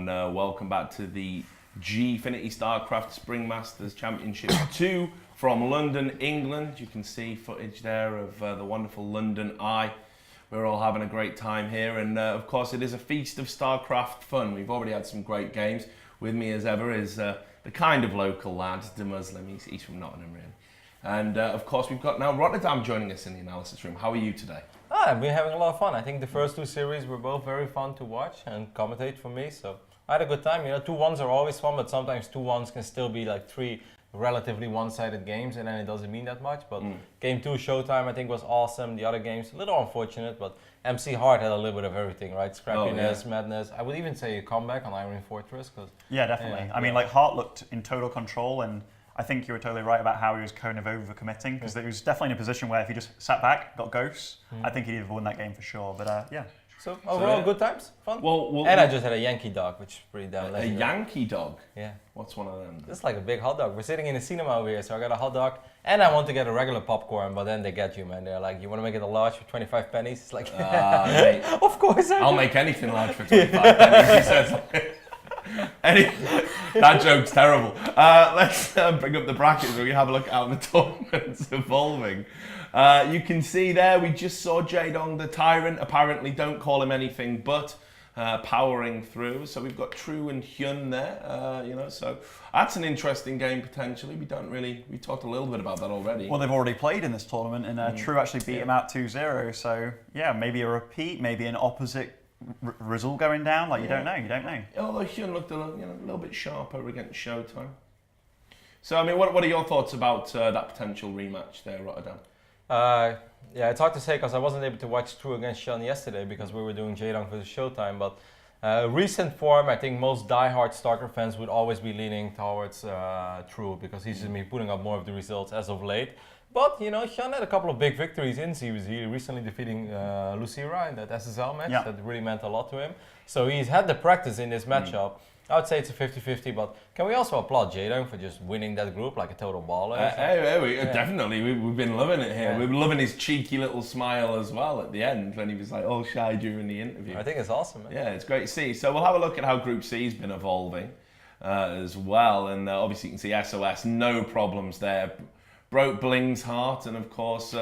everyone. Welcome back to the Gfinity Starcraft Spring Masters Championships 2 from London, England. You can see footage there of the wonderful London Eye. We're all having a great time here, and of course it is a feast of Starcraft fun. We've already had some great games. With me as ever is the kind of local lad, the Muslim. He's from Nottingham, really. And of course we've got now Rotterdam joining us in the analysis room. How are you today? I've been having a lot of fun. I think the first two series were both very fun to watch and commentate for me, so I had a good time. You know, 2-1s are always fun, but sometimes 2-1s can still be like three relatively one-sided games, and then it doesn't mean that much. But Game 2 Showtime, I think, was awesome. The other games, a little unfortunate, but MC Hard had a little bit of everything, right? Scrappiness, madness. I would even say a comeback on Iron Fortress. Yeah, definitely. I mean, like, Hart looked in total control, and I think you were totally right about how he was kind of overcommitting, because he was definitely in a position where if he just sat back, got ghosts, I think he'd have won that game for sure. But yeah. So overall, good times, fun. And I just had a Yankee dog, which is pretty damn legendary. A Yankee dog? Yeah. What's one of them? It's like a big hot dog. We're sitting in a cinema over here, so I got a hot dog, and I want to get a regular popcorn, but then they get you, man. They're like, you want to make it a large for 25 pennies? It's like, mate, of course I'll make anything large for 25 pennies, he says. That joke's terrible. Let's bring up the brackets where we have a look at how the tournament's evolving. You can see there, we just saw Jaedong the Tyrant. Apparently, don't call him anything but powering through. So we've got True and Hyun there, you know, so that's an interesting game potentially. We talked a little bit about that already. Well, they've already played in this tournament, and True actually beat him out 2-0. So yeah, maybe a repeat, maybe an opposite result going down. Like, you don't know. Although Hyun looked a little bit sharper against Showtime. So I mean, what are your thoughts about that potential rematch there, Rotterdam? Yeah, it's hard to say because I wasn't able to watch True against Sean yesterday because we were doing Jaedong for the Showtime. But recent form, I think most diehard Starcraft fans would always be leaning towards True because he's been putting up more of the results as of late. But, you know, Sean had a couple of big victories in series. He recently defeating Lucira in that SSL match. Yeah. That really meant a lot to him. So he's had the practice in this matchup. I would say it's a 50-50, but can we also applaud Jaedong for just winning that group like a total baller? Definitely. We've been loving it here. Yeah. We've been loving his cheeky little smile as well at the end when he was like all shy during the interview. I think it's awesome, man. Yeah, it's great to see. So we'll have a look at how Group C's been evolving as well. And obviously you can see SOS, no problems there. Broke Bling's heart, and of course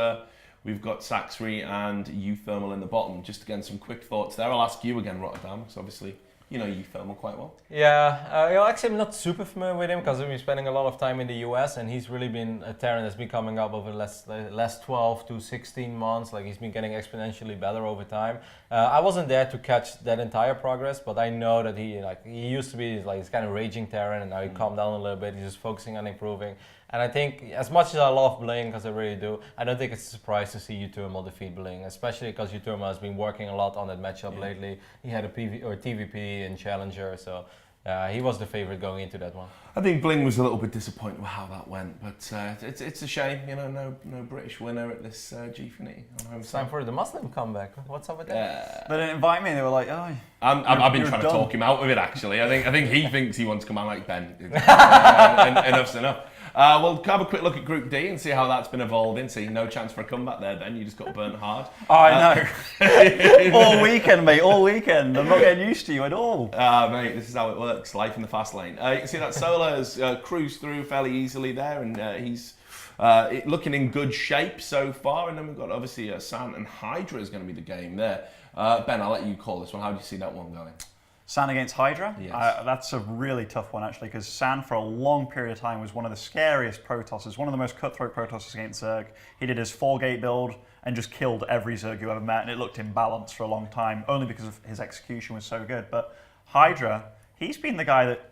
we've got Saxry and Uthermal in the bottom. Just again, some quick thoughts there. I'll ask you again, Rotterdam, because obviously you know Uthermal quite well. Yeah, actually I'm not super familiar with him because we've been spending a lot of time in the US, and he's really been a Terran that's been coming up over the last 12 to 16 months. Like, he's been getting exponentially better over time. I wasn't there to catch that entire progress, but I know that he used to be like this kind of raging Terran, and now he calmed down a little bit. He's just focusing on improving. And I think, as much as I love Bling, because I really do, I don't think it's a surprise to see Uthermal defeat Bling, especially because Uthermal has been working a lot on that matchup lately. He had a TVP and Challenger, so he was the favorite going into that one. I think Bling was a little bit disappointed with how that went, but it's a shame, you know, no British winner at this Gfinity. It's time for the Muslim comeback. What's up with that? They didn't invite me. They were like, oh. I've been trying to talk him out of it, actually. I think he thinks he wants to come out like Ben. Enough's enough. We'll have a quick look at Group D and see how that's been evolving. See, no chance for a comeback there, Ben. You just got burnt hard. I know. All weekend, mate. All weekend. I'm not getting used to you at all. Mate, this is how it works. Life in the fast lane. You can see that Solar has cruised through fairly easily there, and he's looking in good shape so far. And then we've got obviously San and Hydra is going to be the game there. Ben, I'll let you call this one. How do you see that one going? San against Hydra? Yes. That's a really tough one, actually, because San, for a long period of time, was one of the scariest Protosses, one of the most cutthroat Protosses against Zerg. He did his 4-gate build and just killed every Zerg you ever met, and it looked imbalanced for a long time, only because of his execution was so good. But Hydra, he's been the guy that,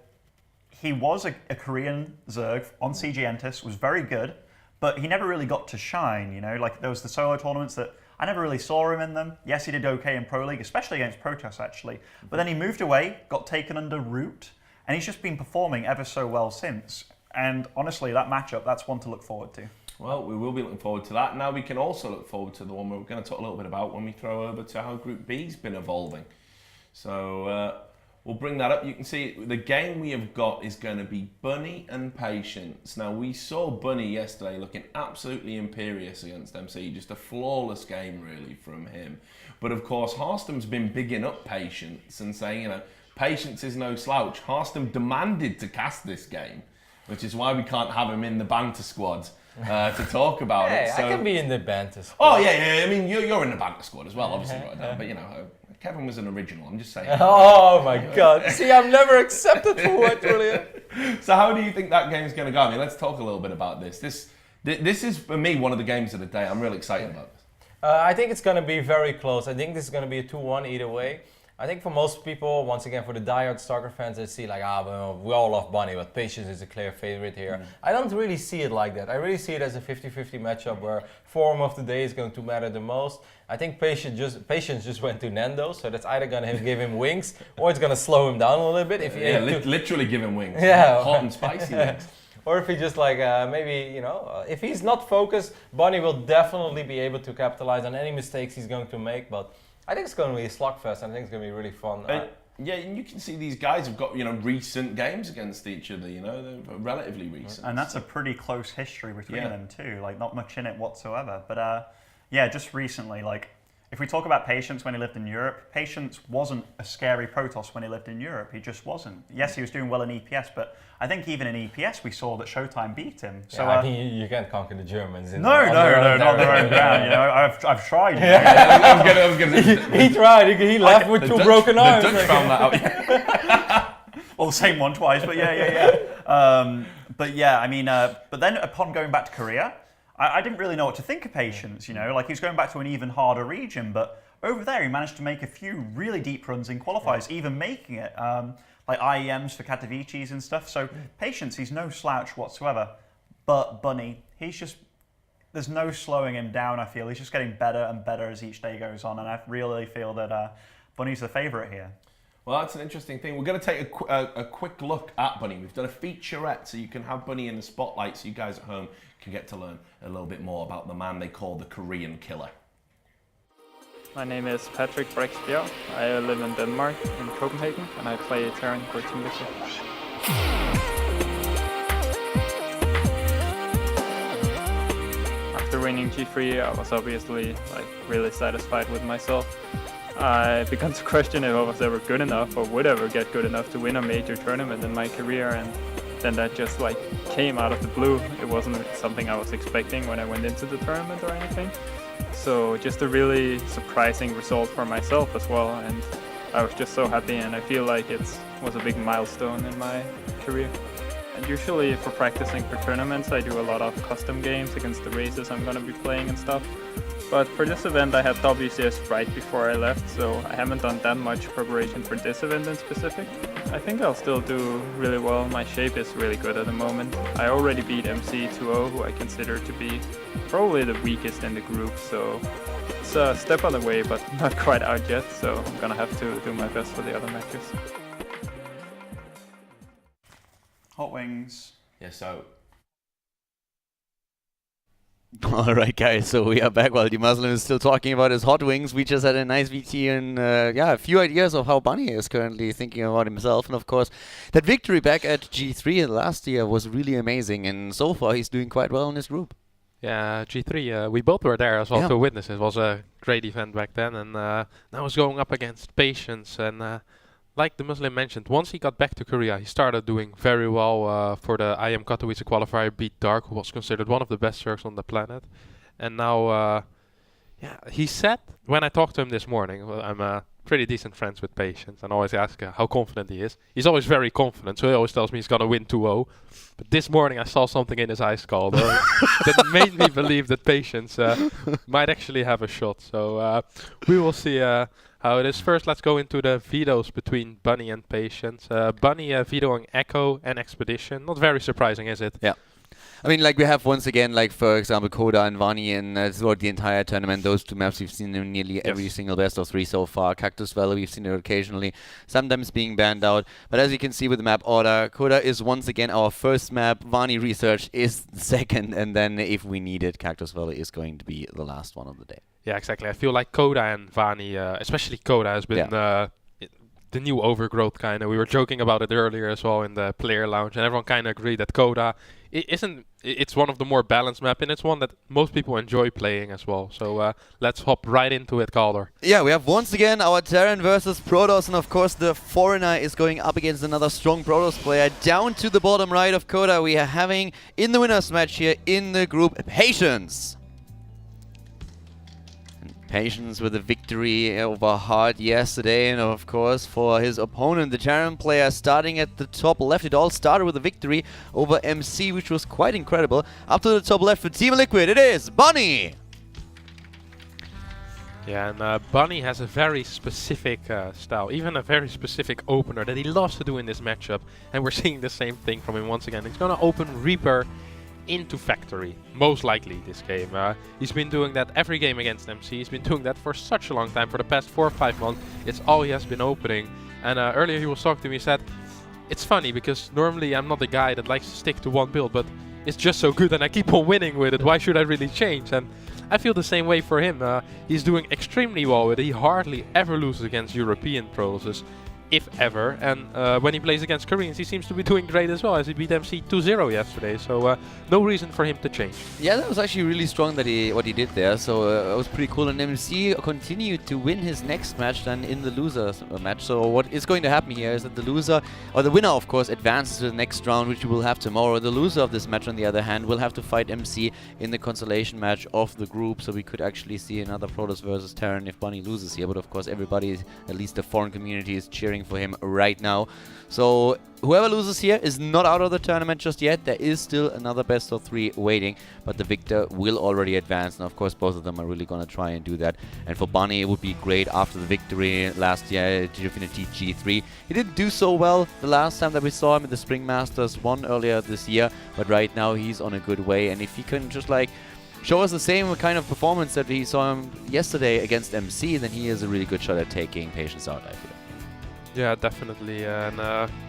he was a Korean Zerg on CG Entis, was very good, but he never really got to shine, you know? Like, there was the solo tournaments that I never really saw him in them. Yes, he did okay in Pro League, especially against Protoss, actually. But then he moved away, got taken under Root, and he's just been performing ever so well since. And honestly, that matchup, that's one to look forward to. Well, we will be looking forward to that. Now we can also look forward to the one we're going to talk a little bit about when we throw over to how Group B's been evolving. So we'll bring that up. You can see the game we have got is going to be Bunny and Patience. Now, we saw Bunny yesterday looking absolutely imperious against MC. Just a flawless game, really, from him. But, of course, Harstom's been bigging up Patience and saying, you know, Patience is no slouch. Harston demanded to cast this game, which is why we can't have him in the banter squad to talk about it. I can be in the banter squad. Oh yeah. I mean, you're in the banter squad as well, obviously, right now. But you know, Kevin was an original. I'm just saying. Oh my God! See, I'm never accepted for what, Julian. So how do you think that game's going to go? I mean, let's talk a little bit about this. This is for me one of the games of the day. I'm really excited about this. I think it's going to be very close. I think this is going to be a 2-1 either way. I think for most people, once again, for the diehard Starcraft fans, they see like, well, we all love Bunny, but Patience is a clear favorite here. I don't really see it like that. I really see it as a 50-50 matchup where form of the day is going to matter the most. I think Patience just went to Nando, so that's either going to give him wings or it's going to slow him down a little bit. If Literally give him wings. Yeah. Hot and spicy wings. Or if he just like, maybe, you know, if he's not focused, Bunny will definitely be able to capitalize on any mistakes he's going to make, but I think it's going to be a slugfest, and I think it's going to be really fun. Yeah, and you can see these guys have got, you know, recent games against each other, you know, they're relatively recent. And that's a pretty close history between them too, like not much in it whatsoever. But yeah, just recently, like, if we talk about Patience when he lived in Europe, Patience wasn't a scary Protoss when he lived in Europe. He just wasn't. Yes, he was doing well in EPS, but I think even in EPS we saw that Showtime beat him. So I think you can't conquer the Germans. No, not on their own ground. You know, I've tried. I was gonna he tried. He left with two broken arms. The Dutch found that out. Well, the same one twice, but yeah. But yeah, I mean, but then upon going back to Korea, I didn't really know what to think of Patience, you know, like he was going back to an even harder region, but over there he managed to make a few really deep runs in qualifiers, even making it, like IEMs for Katowice's and stuff. So Patience, he's no slouch whatsoever, but Bunny, there's no slowing him down, I feel. He's just getting better and better as each day goes on, and I really feel that Bunny's the favourite here. Well, that's an interesting thing. We're going to take a quick look at Bunny. We've done a featurette, so you can have Bunny in the spotlight, so you guys at home can get to learn a little bit more about the man they call the Korean Killer. My name is Patrick Brexbjerg. I live in Denmark, in Copenhagen, and I play Terran for Team Liquid. After winning G3, I was obviously really satisfied with myself. I began to question if I was ever good enough or would ever get good enough to win a major tournament in my career, and then that just came out of the blue. It wasn't something I was expecting when I went into the tournament or anything. So just a really surprising result for myself as well, and I was just so happy, and I feel like it was a big milestone in my career. And usually for practicing for tournaments I do a lot of custom games against the races I'm going to be playing and stuff. But for this event I had WCS right before I left, so I haven't done that much preparation for this event in specific. I think I'll still do really well. My shape is really good at the moment. I already beat MC2O, who I consider to be probably the weakest in the group, so it's a step on the way, but not quite out yet, so I'm gonna have to do my best for the other matches. Hot wings. Yeah, so All right, guys, so we are back while the Muslim is still talking about his hot wings. We just had a nice VT and a few ideas of how Bunny is currently thinking about himself. And of course, that victory back at G3 last year was really amazing. And so far, he's doing quite well in his group. Yeah, G3, we both were there as well to witness. It was a great event back then. And now he's going up against Patience. And like the Muslim mentioned, once he got back to Korea, he started doing very well for the IM Katowice qualifier, beat Dark, who was considered one of the best Zergs on the planet. And now, he said, when I talked to him this morning, well, I'm pretty decent friends with Patience, and I always ask how confident he is. He's always very confident, so he always tells me he's going to win 2-0. But this morning I saw something in his eyes called that made me believe that Patience might actually have a shot. So we will see how it is. First, let's go into the vetoes between Bunny and Patience. Bunny vetoing Echo and Expedition. Not very surprising, is it? Yeah. I mean, like we have once again, like for example, Koda and Vani, and throughout the entire tournament, those two maps we've seen in nearly every single best of 3 so far. Cactus Valley, we've seen it occasionally, sometimes being banned out. But as you can see with the map order, Koda is once again our first map. Vani Research is the second, and then if we need it, Cactus Valley is going to be the last one of the day. Yeah, exactly. I feel like Koda and Vani, especially Koda, has been the new overgrowth kind of. We were joking about it earlier as well in the player lounge, and everyone kind of agreed that Coda it's one of the more balanced map, and it's one that most people enjoy playing as well. So let's hop right into it, Calder. Yeah, we have once again our Terran versus Protoss, and of course the Foreigner is going up against another strong Protoss player. Down to the bottom right of Coda, we are having in the winners match here in the group Patience. Patience with a victory over Hard yesterday, and of course for his opponent, the Terran player, starting at the top left. It all started with a victory over MC, which was quite incredible. Up to the top left for Team Liquid, it is Bunny! Yeah, and Bunny has a very specific style, even a very specific opener that he loves to do in this matchup, and we're seeing the same thing from him once again. He's gonna open Reaper into Factory, most likely this game. He's been doing that every game against MC. He's been doing that for such a long time, for the past 4 or 5 months. It's all he has been opening. And earlier he was talking to me, he said, it's funny because normally I'm not the guy that likes to stick to one build, but it's just so good and I keep on winning with it. Why should I really change? And I feel the same way for him. He's doing extremely well with it. He hardly ever loses against European pros, if ever, and when he plays against Koreans he seems to be doing great as well, as he beat MC 2-0 yesterday, so no reason for him to change. Yeah, that was actually really strong that what he did there, so it was pretty cool, and MC continued to win his next match then in the losers match. So what is going to happen here is that the loser, or the winner of course, advances to the next round, which we will have tomorrow. The loser of this match on the other hand will have to fight MC in the consolation match of the group, so we could actually see another Protoss versus Terran if Bunny loses here, but of course everybody, at least the foreign community, is cheering for him right now. So whoever loses here is not out of the tournament just yet. There is still another best of 3 waiting, but the victor will already advance, and of course both of them are really going to try and do that. And for Bunny it would be great after the victory last year at Gfinity G3. He didn't do so well the last time that we saw him in the Spring Masters 1 earlier this year, but right now he's on a good way, and if he can just like show us the same kind of performance that we saw him yesterday against MC, then he has a really good shot at taking Patience out, I feel. Yeah, definitely, and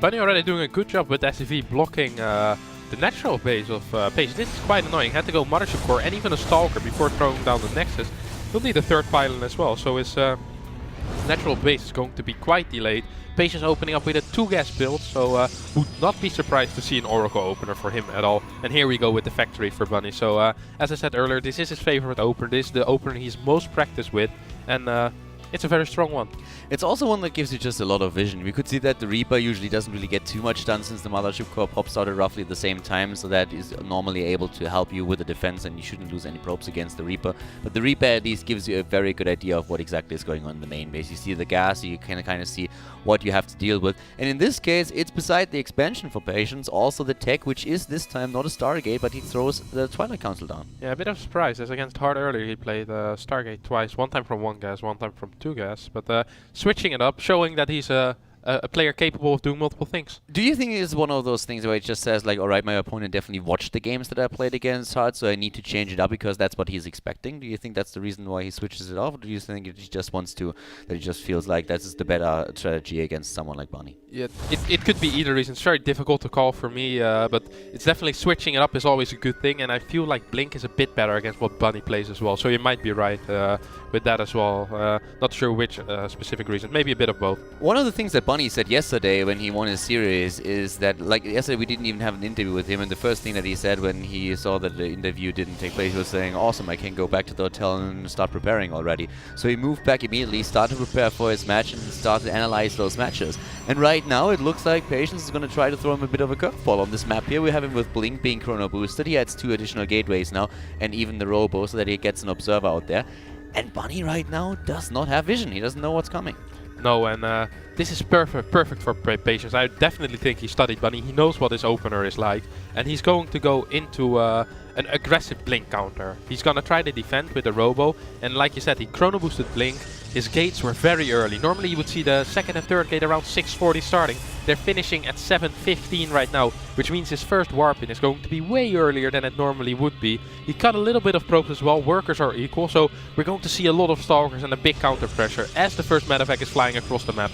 Bunny already doing a good job with SCV blocking the natural base of Patience. This is quite annoying. Had to go Mothership Core and even a Stalker before throwing down the Nexus. He'll need a 3rd pylon as well, so his natural base is going to be quite delayed. Patience opening up with a 2-gas build, so would not be surprised to see an Oracle opener for him at all. And here we go with the Factory for Bunny. So as I said earlier, this is his favorite opener. This is the opener he's most practiced with, and it's a very strong one. It's also one that gives you just a lot of vision. We could see that the Reaper usually doesn't really get too much done since the Mothership Core pops out at roughly the same time, so that is normally able to help you with the defense and you shouldn't lose any probes against the Reaper. But the Reaper at least gives you a very good idea of what exactly is going on in the main base. You see the gas, so you can kind of see what you have to deal with. And in this case, it's beside the expansion for Patience, also the tech, which is this time not a Stargate, but he throws the Twilight Council down. Yeah, a bit of surprise, as against Hard earlier he played Stargate twice, one time from 1 gas, one time from 2 gas, but switching it up, showing that he's a player capable of doing multiple things. Do you think it's one of those things where it just says like, alright, my opponent definitely watched the games that I played against Hard, so I need to change it up because that's what he's expecting? Do you think that's the reason why he switches it off, or do you think he just wants to, that he just feels like that's the better strategy against someone like Bunny? Yeah, it could be either reason. It's very difficult to call for me, but it's definitely switching it up is always a good thing, and I feel like Blink is a bit better against what Bunny plays as well, so you might be right with that as well. Not sure which specific reason, maybe a bit of both. One of the things that Bunny said yesterday when he won his series is that, like, yesterday we didn't even have an interview with him, and the first thing that he said when he saw that the interview didn't take place, he was saying, awesome, I can go back to the hotel and start preparing already. So he moved back immediately, started to prepare for his match, and started to analyze those matches. And right now it looks like Patience is going to try to throw him a bit of a curveball on this map here. We have him with Blink being chrono boosted. He adds 2 additional gateways now, and even the Robo, so that he gets an observer out there. And Bunny right now does not have vision. He doesn't know what's coming. No, and this is perfect for Patience. I definitely think he studied Bunny. He knows what his opener is like, and he's going to go into an aggressive Blink counter. He's gonna try to defend with the Robo, and like you said, he chrono boosted Blink. His gates were very early. Normally you would see the 2nd and 3rd gate around 6:40 starting. They're finishing at 7:15 right now, which means his first warp in is going to be way earlier than it normally would be. He cut a little bit of probes as well. Workers are equal, so we're going to see a lot of Stalkers and a big counter pressure as the first medevac is flying across the map.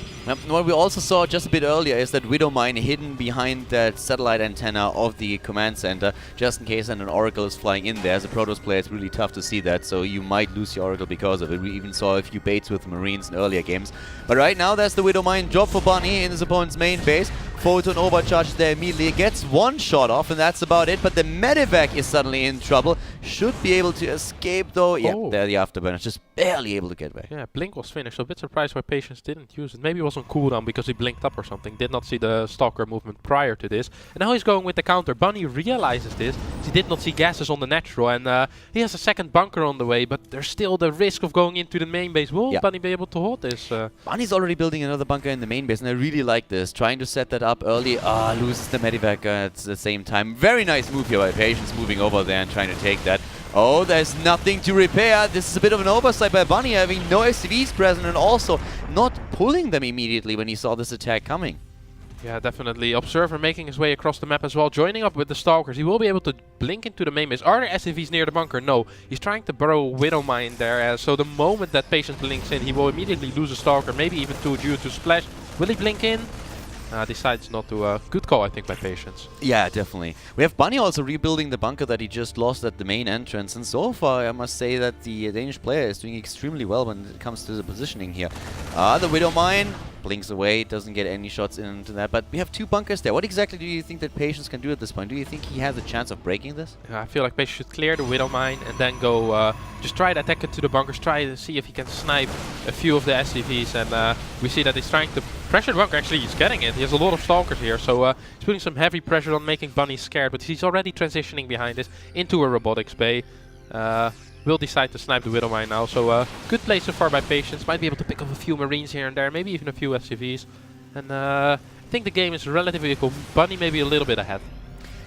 What we also saw just a bit earlier is that Widowmine hidden behind that satellite antenna of the command center, just in case an Oracle is flying in there. As a Protoss player, it's really tough to see that, so you might lose your Oracle because of it. We even saw a few baits with Marines in earlier games. But right now, there's the Widow Mine drop for Bunny in his opponent's main base. Photon overcharge there immediately, gets one shot off, and that's about it. But the Medivac is suddenly in trouble. Should be able to escape though. Yeah, there the Afterburner, just barely able to get back. Yeah, Blink was finished, so a bit surprised why Patience didn't use it. Maybe it was on cooldown because he blinked up or something. Did not see the Stalker movement prior to this. And now he's going with the counter. Bunny realizes this. He did not see gases on the natural, and he has a second bunker on the way, but there's still the risk of going into the main base. Will Bunny be able to hold this? Bunny's already building another bunker in the main base, and I really like this. Trying to set that up early. Loses the Medivac at the same time. Very nice move here by Patience, moving over there and trying to take that. Oh, there's nothing to repair. This is a bit of an oversight by Bunny, having no SCVs present and also not pulling them immediately when he saw this attack coming. Yeah, definitely. Observer making his way across the map as well, joining up with the Stalkers. He will be able to blink into the main base. Are there SCVs near the bunker? No. He's trying to burrow Widow Mine there, so the moment that Patience blinks in, he will immediately lose a Stalker, maybe even two due to Splash. Will he blink in? Decides not to. Good call, I think, by Patience. Yeah, definitely. We have Bunny also rebuilding the bunker that he just lost at the main entrance, and so far I must say that the Danish player is doing extremely well when it comes to the positioning here. The Widow Mine blinks away, doesn't get any shots into that, but we have two bunkers there. What exactly do you think that Patience can do at this point? Do you think he has a chance of breaking this? I feel like Patience should clear the Widow Mine and then go just try to attack it to the bunkers, try to see if he can snipe a few of the SCVs, and we see that he's trying to pressure the bunker. Actually, he's getting it. He has a lot of Stalkers here, so he's putting some heavy pressure on making Bunny scared, but he's already transitioning behind this into a robotics bay. Will decide to snipe the Widow Mine now, so good play so far by Patience. Might be able to pick up a few Marines here and there, maybe even a few SCVs. And I think the game is relatively equal. Bunny maybe a little bit ahead.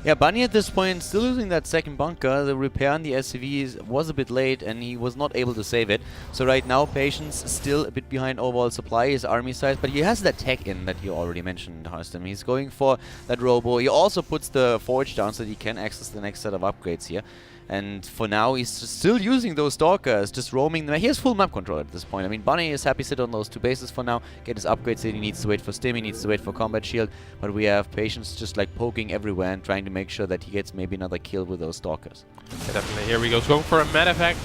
Yeah, Bunny at this point still losing that second bunker. The repair on the SCVs was a bit late and he was not able to save it. So right now, Patience still a bit behind overall supply, his army size, but he has that tech in that you already mentioned, Harstem. He's going for that robo. He also puts the forge down so that he can access the next set of upgrades here. And for now, he's still using those Stalkers, just roaming them. He has full map control at this point. I mean, Bunny is happy to sit on those two bases for now, get his upgrades in. He needs to wait for Stim, he needs to wait for Combat Shield. But we have Patience just like poking everywhere and trying to make sure that he gets maybe another kill with those Stalkers. Yeah, definitely. Here we go. He's going for a Medivac.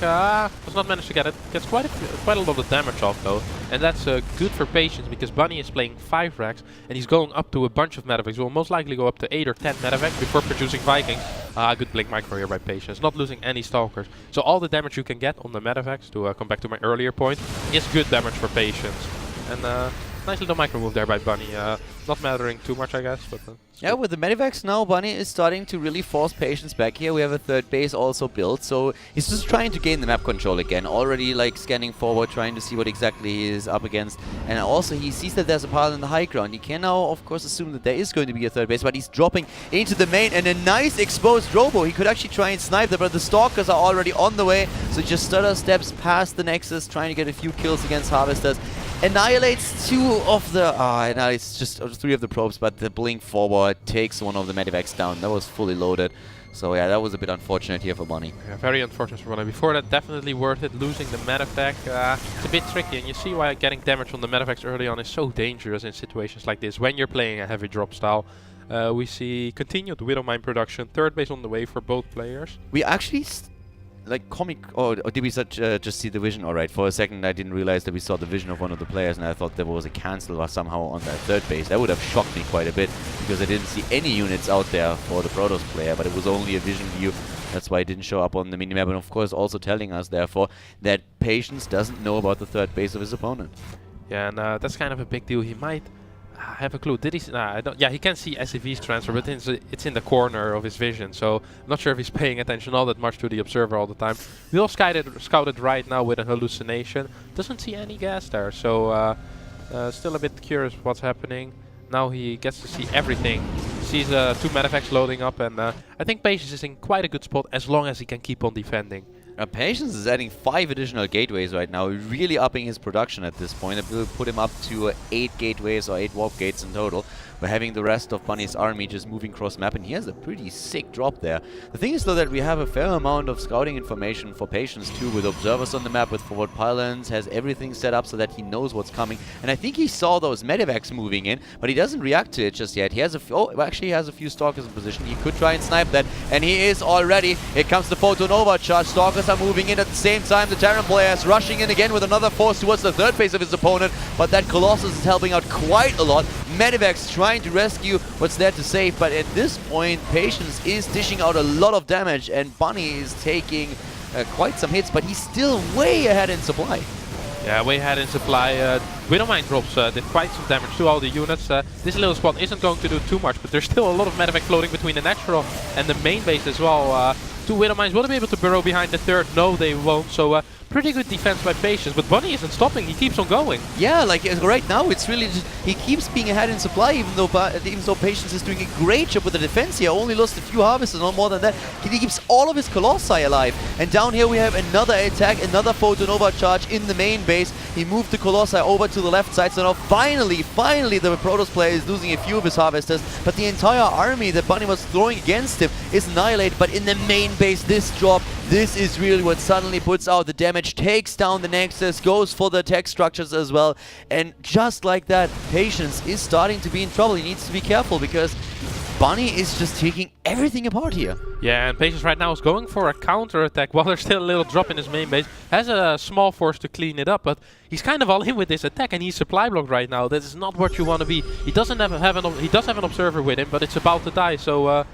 Does not manage to get it. Gets quite a lot of damage off though. And that's good for Patience because Bunny is playing 5 racks and he's going up to a bunch of Medivacs. Will most likely go up to 8 or 10 Medivacs before producing Vikings. Good blink micro here by Patience. Not losing any Stalkers. So all the damage you can get on the Medivacs, to come back to my earlier point, is good damage for Patience. And nice little micro move there by Bunny. Not mattering too much, I guess. But yeah, with the Medivacs now, Bunny is starting to really force Patience back here. We have a third base also built, so he's just trying to gain the map control again. Already like scanning forward, trying to see what exactly he is up against. And also he sees that there's a pile in the high ground. He can now, of course, assume that there is going to be a third base, but he's dropping into the main and a nice exposed robo. He could actually try and snipe them, but the Stalkers are already on the way. So just stutter steps past the Nexus, trying to get a few kills against Harvesters. Annihilates 2 of the... it's just 3 of the probes, but the blink forward takes one of the Medivacs down. That was fully loaded. So yeah, that was a bit unfortunate here for Bunny. Yeah, very unfortunate for Bunny. Before that, definitely worth it. Losing the Medivac, it's a bit tricky, and you see why getting damage on the Medivacs early on is so dangerous in situations like this when you're playing a heavy drop style. We see continued Widow Mine production, third base on the way for both players. We actually... or did we just see the vision? Alright, for a second I didn't realize that we saw the vision of one of the players and I thought there was a cancel somehow on that third base. That would have shocked me quite a bit because I didn't see any units out there for the Protoss player, but it was only a vision view. That's why it didn't show up on the minimap, and of course also telling us therefore that Patience doesn't know about the third base of his opponent. Yeah, and that's kind of a big deal. He might have a clue. Did he? I don't. Yeah, he can see SCV's transfer, but it's in the corner of his vision. So I'm not sure if he's paying attention all that much to the observer all the time. We all scouted right now with a hallucination. Doesn't see any gas there. So still a bit curious what's happening. Now he gets to see everything. Sees 2 Medivacs loading up, and I think Patience is in quite a good spot as long as he can keep on defending. Patience is adding 5 additional gateways right now, really upping his production at this point. It will put him up to 8 gateways or 8 warp gates in total. We're having the rest of Bunny's army just moving cross map, and he has a pretty sick drop there. The thing is though that we have a fair amount of scouting information for Patience too, with observers on the map, with forward pylons, has everything set up so that he knows what's coming. And I think he saw those Medivacs moving in, but he doesn't react to it just yet. He has actually has a few Stalkers in position. He could try and snipe that, and he is already. It comes the Photon overcharge. Stalkers Stalkers are moving in at the same time. The Terran player is rushing in again with another force towards the third base of his opponent, but that Colossus is helping out quite a lot. Medivacs trying to rescue what's there to save, but at this point, Patience is dishing out a lot of damage, and Bunny is taking quite some hits, but he's still way ahead in supply. Yeah, way ahead in supply. Widowmine drops did quite some damage to all the units. This little squad isn't going to do too much, but there's still a lot of medevac floating between the natural and the main base as well. Two Widowmines, will they be able to burrow behind the third? No, they won't. So pretty good defense by Patience, but Bunny isn't stopping. He keeps on going. Yeah, like right now, it's really just, he keeps being ahead in supply, even though Patience is doing a great job with the defense here. Only lost a few harvesters, not more than that. He keeps all of his Colossi alive. And down here we have another attack, another Photonova charge in the main base. He moved the Colossi over to the left side, so now finally the Protoss player is losing a few of his harvesters, but the entire army that Bunny was throwing against him is annihilated. But in the main base, this drop, this is really what suddenly puts out the damage, takes down the Nexus, goes for the tech structures as well, and just like that, Patience is starting to be in trouble. He needs to be careful because Bunny is just taking everything apart here. Yeah, and Patience right now is going for a counter attack while there's still a little drop in his main base. Has a small force to clean it up, but he's kind of all in with this attack, and he's supply blocked right now. That is not what you want to be. He doesn't have he does have an observer with him, but it's about to die. So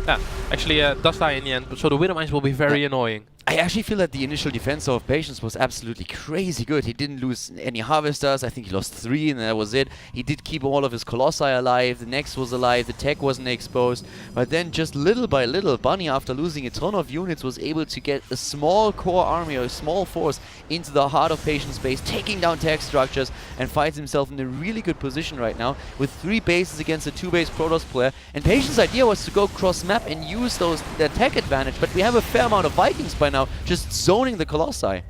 yeah, actually does die in the end. So the Widowmines will be very annoying. I actually feel that the initial defense of Patience was absolutely crazy good. He didn't lose any harvesters. I think he lost 3 and that was it. He did keep all of his Colossi alive. The Nex was alive. The tech wasn't exposed. But then just little by little, Bunny, after losing a ton of units, was able to get a small core army or a small force into the heart of Patience base, taking down tech structures, and finds himself in a really good position right now with 3 bases against a 2-base Protoss player. And Patience's idea was to go cross-map and use the tech advantage, but we have a fair amount of Vikings by now, just zoning the Colossi.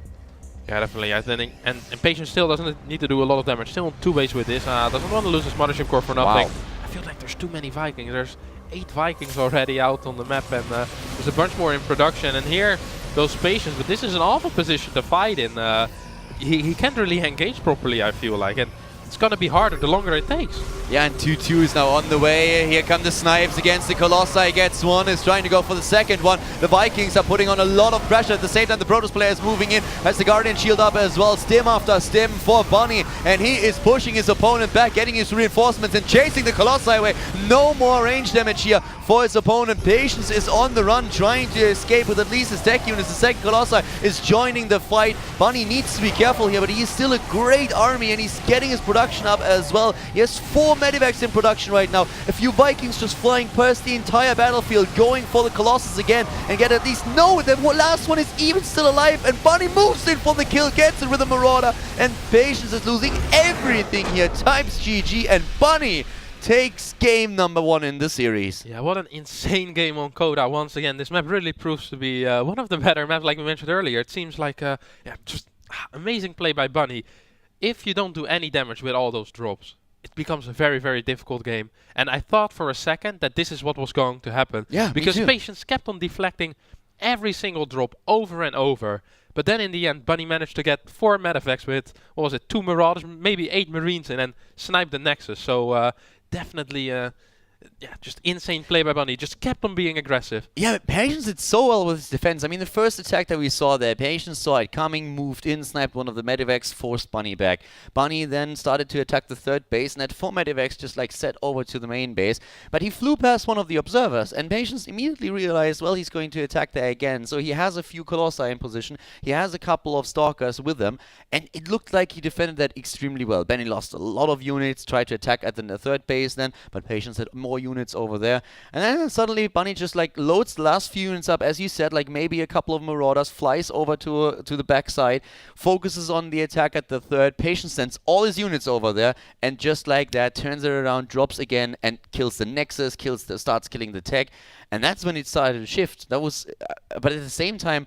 Yeah, definitely. I think, and Patience still doesn't need to do a lot of damage. Still on 2 base with this. Doesn't want to lose his Mothership Core for nothing. Wow. I feel like there's too many Vikings. There's 8 Vikings already out on the map, and there's a bunch more in production. And here goes Patience, but this is an awful position to fight in. He can't really engage properly, I feel like, and it's gonna be harder the longer it takes. Yeah, and 2-2 is now on the way. Here come the snipes against the Colossi. Gets one, is trying to go for the second one. The Vikings are putting on a lot of pressure. At the same time, the Protoss player is moving in. Has the Guardian shield up as well. Stim after stim for Bunny. And he is pushing his opponent back, getting his reinforcements and chasing the Colossi away. No more range damage here for his opponent. Patience is on the run, trying to escape with at least his tech units. The second Colossi is joining the fight. Bunny needs to be careful here, but he is still a great army, and he's getting his production up as well. He has 4 medivacs in production right now. A few Vikings just flying past the entire battlefield, going for the Colossus again, and get at least, no, the last one is even still alive, and Bunny moves in for the kill, gets it with a Marauder, and Patience is losing everything here. Times GG, and Bunny takes game number 1 in the series. Yeah, what an insane game on Coda. Once again, this map really proves to be one of the better maps, like we mentioned earlier. It seems like just amazing play by Bunny. If you don't do any damage with all those drops, it becomes a very, very difficult game. And I thought for a second that this is what was going to happen. Yeah, because me too. Patience kept on deflecting every single drop over and over. But then in the end, Bunny managed to get 4 medevacs with, what was it, 2 Marauders, maybe 8 Marines, and then snipe the Nexus. So definitely just insane play by Bunny. Just kept on being aggressive. Yeah, Patience did so well with his defense. I mean, the first attack that we saw there, Patience saw it coming, moved in, sniped one of the medivacs, forced Bunny back. Bunny then started to attack the third base, and had 4 medivacs just like set over to the main base. But he flew past one of the observers, and Patience immediately realized, well, he's going to attack there again. So he has a few Colossi in position. He has a couple of Stalkers with him, and it looked like he defended that extremely well. Then he lost a lot of units, tried to attack at the third base then, but Patience had more units over there. And then suddenly Bunny just like loads the last few units up, as you said, like maybe a couple of Marauders, flies over to the backside, focuses on the attack at the third. Patience sends all his units over there, and just like that, turns it around, drops again, and kills the Nexus, starts killing the tech. And that's when it started to shift. That was, but at the same time,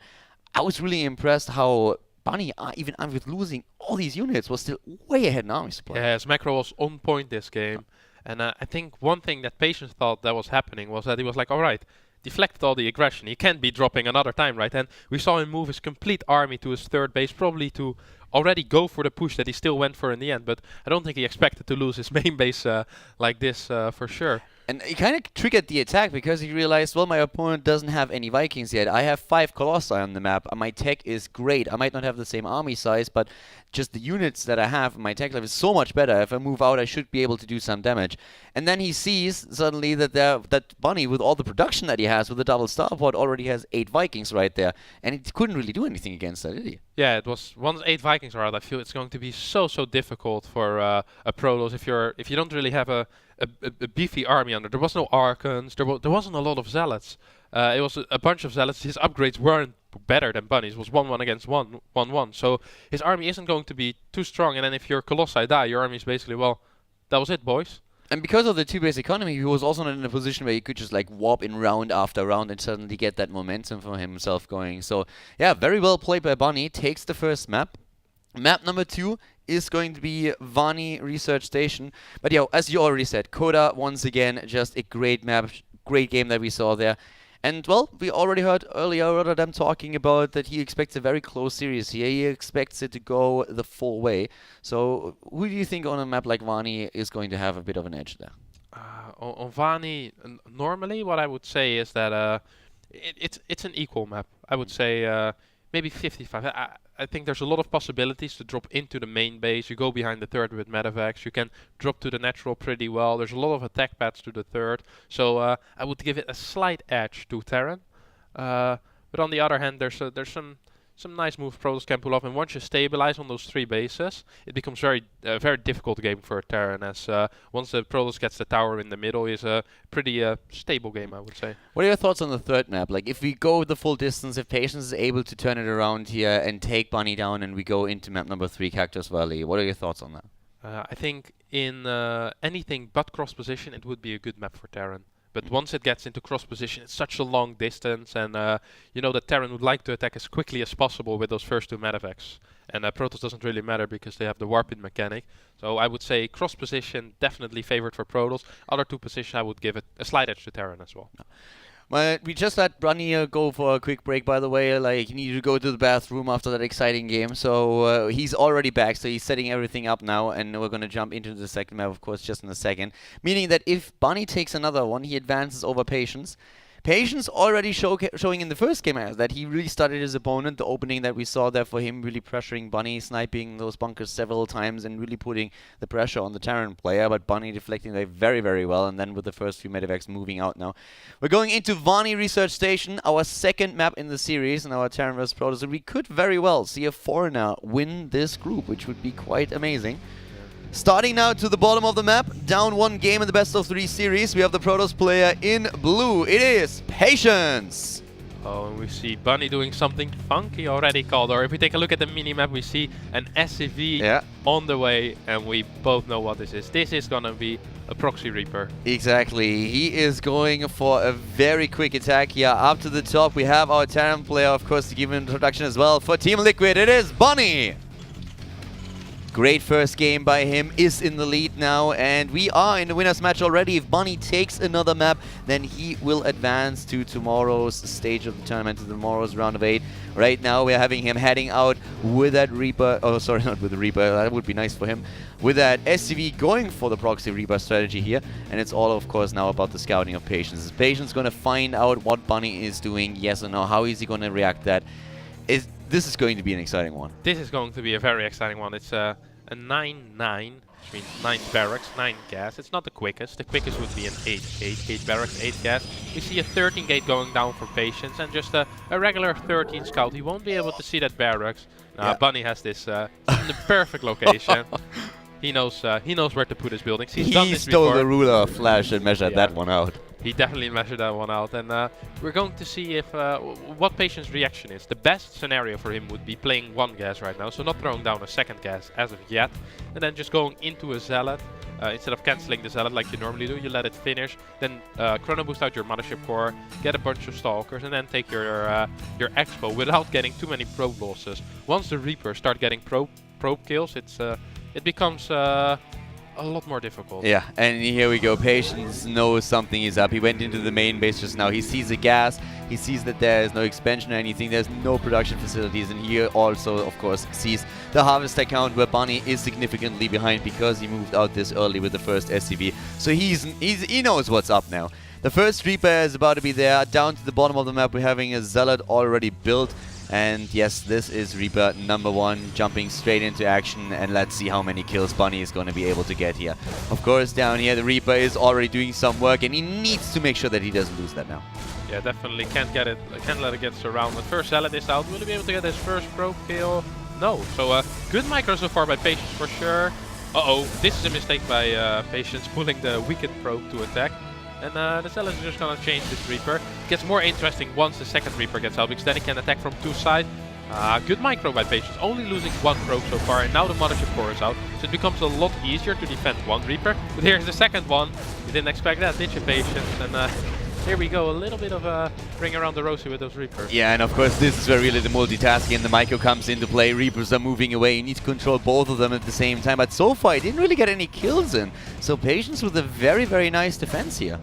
I was really impressed how Bunny, even with losing all these units, was still way ahead in army supply. Yes, Macro was on point this game. And I think one thing that Patience thought that was happening was that he was like, alright, deflect all the aggression. He can't be dropping another time, right? And we saw him move his complete army to his third base, probably to already go for the push that he still went for in the end. But I don't think he expected to lose his main base like this for sure. And it kind of triggered the attack because he realized, well, my opponent doesn't have any Vikings yet. I have 5 Colossi on the map, and my tech is great. I might not have the same army size, but just the units that I have, my tech level is so much better. If I move out, I should be able to do some damage. And then he sees suddenly that that Bunny, with all the production that he has with the double starport, already has 8 Vikings right there. And he couldn't really do anything against that, did he? Yeah, it was once 8 Vikings are out. I feel it's going to be so difficult for a Protoss if you don't really have a beefy army under. There was no Archons. There wasn't a lot of Zealots. It was a bunch of Zealots. His upgrades weren't better than Bunny's. It was 1-1 against 1-1. So his army isn't going to be too strong. And then if your Colossi die, your army is basically, well, that was it, boys. And because of the 2-base economy, he was also not in a position where he could just like warp in round after round and suddenly get that momentum for himself going. So yeah, very well played by Bunny. Takes the first map. Map number 2 is going to be Vani Research Station. But yeah, as you already said, Coda once again, just a great map, great game that we saw there. And well, we already heard earlier Rotterdam talking about that he expects a very close series here. He expects it to go the full way. So who do you think on a map like Vani is going to have a bit of an edge there? On Vani, normally what I would say is that it's an equal map. I would say maybe 55. I think there's a lot of possibilities to drop into the main base. You go behind the third with Medivacs. You can drop to the natural pretty well. There's a lot of attack paths to the third. So I would give it a slight edge to Terran. But on the other hand, there's some nice moves Protoss can pull off. And once you stabilize on those 3 bases, it becomes very difficult game for a Terran. As once the Protoss gets the tower in the middle, is a pretty stable game, I would say. What are your thoughts on the third map? Like, if we go the full distance, if Patience is able to turn it around here and take Bunny down, and we go into map number 3, Cactus Valley, what are your thoughts on that? I think in anything but cross position, it would be a good map for Terran. But once it gets into cross position, it's such a long distance, and you know that Terran would like to attack as quickly as possible with those first 2 Medivacs. And Protoss doesn't really matter because they have the warp-in mechanic. So I would say cross position definitely favored for Protoss. Other 2 positions I would give it a slight edge to Terran as well. Well, we just let Bunny go for a quick break, by the way. Like, he needed to go to the bathroom after that exciting game. So he's already back, so he's setting everything up now. And we're going to jump into the second map, of course, just in a second. Meaning that if Bunny takes another one, he advances over Patience. Patience already showing in the first game that he really studied his opponent. The opening that we saw there for him, really pressuring Bunny, sniping those bunkers several times and really putting the pressure on the Terran player. But Bunny deflecting there very, very well. And then with the first few Medivacs moving out now. We're going into Vani Research Station, our second map in the series in our Terran vs. Protoss. And we could very well see a foreigner win this group, which would be quite amazing. Starting now to the bottom of the map, down 1 game in the best of 3 series, we have the Protoss player in blue. It is Patience. Oh, and we see Bunny doing something funky already, Caldor. If we take a look at the mini-map, we see an SCV on the way, and we both know what this is. This is gonna be a Proxy Reaper. Exactly. He is going for a very quick attack here. Up to the top, we have our Terran player, of course, to give an introduction as well. For Team Liquid, it is Bunny. Great first game by him, is in the lead now, and we are in the winner's match already. If Bunny takes another map, then he will advance to tomorrow's stage of the tournament, to tomorrow's round of 8. Right now, we're having him heading out with that Reaper, oh sorry, not with the Reaper, that would be nice for him, with that SCV going for the Proxy Reaper strategy here, and it's all, of course, now about the scouting of Patience. Is Patience going to find out what Bunny is doing, yes or no? How is he going to react to that? This is going to be an exciting one. This is going to be a very exciting one. It's a 9-9, which means 9 barracks, 9 gas. It's not the quickest. The quickest would be an 8 barracks, 8 gas. We see a 13 gate going down for Patience and just a regular 13 scout. He won't be able to see that barracks. Bunny has this in the perfect location. He knows where to put his buildings. He's done this stole before. the ruler of Flash and measured that one out. He definitely measured that one out, and we're going to see if what Patience's reaction is. The best scenario for him would be playing 1 gas right now, so not throwing down a 2nd gas as of yet, and then just going into a Zealot. Instead of cancelling the Zealot like you normally do, you let it finish, then chrono boost out your Mothership Core, get a bunch of Stalkers, and then take your Expo without getting too many probe losses. Once the Reapers start getting probe kills, it becomes a a lot more difficult. Yeah, and here we go. Patience knows something is up. He went into the main base just now. He sees the gas. He sees that there is no expansion or anything. There's no production facilities. And here also, of course, sees the harvest account where Bunny is significantly behind because he moved out this early with the first SCV. So he knows what's up now. The first Reaper is about to be there. Down to the bottom of the map, we're having a Zealot already built. And yes, this is Reaper number 1 jumping straight into action, and let's see how many kills Bunny is going to be able to get here. Of course, down here the Reaper is already doing some work, and he needs to make sure that he doesn't lose that now. Yeah, definitely can't let it get surrounded. First Zealot is out. Will he be able to get his first probe kill? No. So good micro so far by Patience for sure. Uh-oh, this is a mistake by Patience pulling the weakened probe to attack. And the Zealot is just gonna change this Reaper. It gets more interesting once the second Reaper gets out, because then he can attack from 2 sides. Good micro by Patience, only losing 1 probe so far, and now the Mothership Core is out. So it becomes a lot easier to defend 1 Reaper. But here's the second one. You didn't expect that, did you, Patience? And here we go, a little bit of a ring around the rosy with those Reapers. Yeah, and of course this is where really the multitasking and the micro comes into play. Reapers are moving away. You need to control both of them at the same time. But so far, he didn't really get any kills in. So Patience with a very, very nice defense here.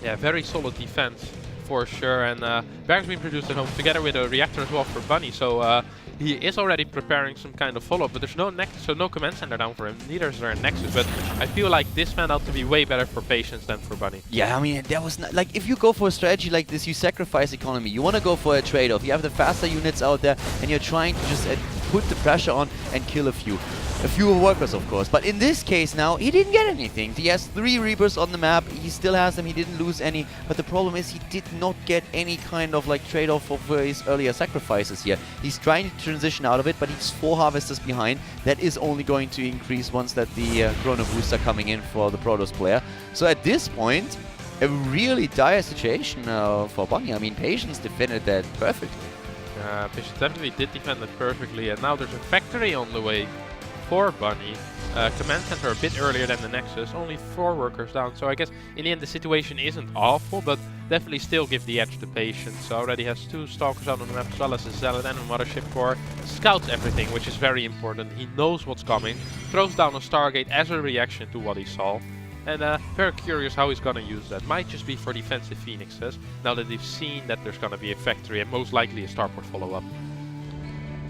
Yeah, very solid defense for sure. And Berg's been produced at home together with a reactor as well for Bunny. So he is already preparing some kind of follow-up, but there's no Nexus, so no command center down for him. Neither is there a Nexus, but I feel like this turned out to be way better for Patience than for Bunny. Yeah, I mean, there was like, if you go for a strategy like this, you sacrifice economy. You want to go for a trade-off. You have the faster units out there, and you're trying to just put the pressure on and kill a few workers, of course. But in this case now, he didn't get anything. He has 3 Reapers on the map. He still has them. He didn't lose any. But the problem is he did not get any kind of like trade-off for his earlier sacrifices here. He's trying to transition out of it, but he's 4 harvesters behind. That is only going to increase once that the Chrono Boosts are coming in for the Protoss player. So at this point, a really dire situation for Bunny. I mean, Patience defended that perfectly. Patience definitely did defend it perfectly, and now there's a factory on the way for Bunny. Command center a bit earlier than the Nexus, only 4 workers down, so I guess in the end the situation isn't awful, but definitely still give the edge to Patience. So already has 2 Stalkers out on the map as well as a Zealot and a Mothership Core. Scouts everything, which is very important. He knows what's coming, throws down a Stargate as a reaction to what he saw. And very curious how he's gonna use that. Might just be for defensive Phoenixes, now that they've seen that there's gonna be a factory and most likely a starport follow-up.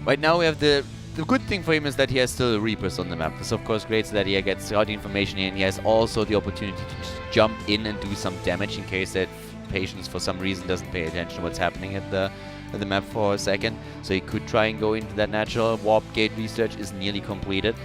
Right now we have the good thing for him is that he has still Reapers on the map. It's of course great so that he gets all the information in. He has also the opportunity to just jump in and do some damage in case that Patience for some reason doesn't pay attention to what's happening at the map for a second. So he could try and go into that natural. Warp gate research is nearly completed.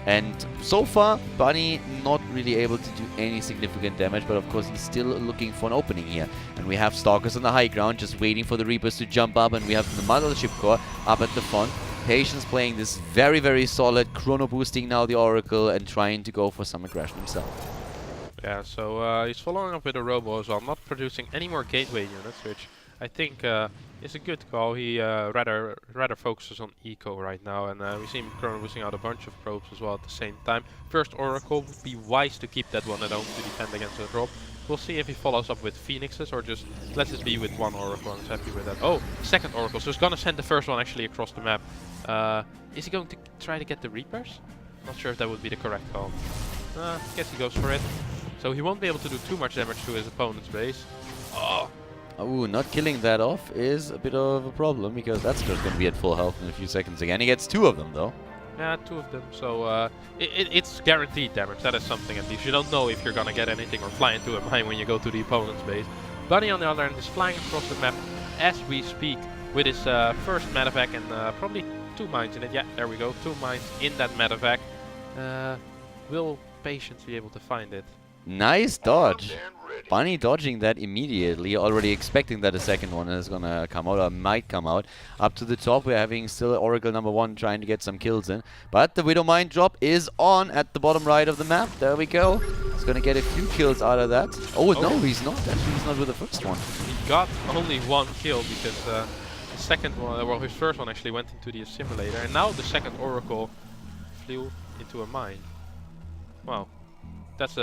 And so far, Bunny not really able to do any significant damage, but of course he's still looking for an opening here. And we have Stalkers on the high ground, just waiting for the Reapers to jump up, and we have the Mothership Core up at the front. Patience playing this very, very solid, chrono boosting now the Oracle and trying to go for some aggression himself. Yeah, so he's following up with a Robo as well, not producing any more gateway units, which I think is a good call. He rather focuses on eco right now, and we see him chrono boosting out a bunch of probes as well at the same time. First Oracle would be wise to keep that one at home to defend against a drop. We'll see if he follows up with Phoenixes or just lets it be with 1 Oracle and is happy with that. Oh, second Oracle, so he's gonna send the first one actually across the map. Is he going to try to get the Reapers? Not sure if that would be the correct call. I guess he goes for it. So he won't be able to do too much damage to his opponent's base. Oh! Oh, not killing that off is a bit of a problem, because that's just going to be at full health in a few seconds again. He gets 2 of them, though. Yeah, 2 of them. So it's guaranteed damage. That is something at least. You don't know if you're going to get anything or fly into a mine when you go to the opponent's base. Bunny, on the other hand, is flying across the map as we speak with his first medevac and probably 2 mines in it. Yeah, there we go. 2 mines in that medevac. Will Patience be able to find it? Nice dodge. Bunny dodging that immediately, already expecting that a second one is gonna come out or might come out. Up to the top, we're having still Oracle number 1 trying to get some kills in. But the Widow Mine drop is on at the bottom right of the map. There we go. He's gonna get a few kills out of that. Oh, no, he's not. Actually, he's not with the first one. He got only 1 kill because the second one, well, his first one actually went into the assimilator. And now the second Oracle flew into a mine. Wow. That's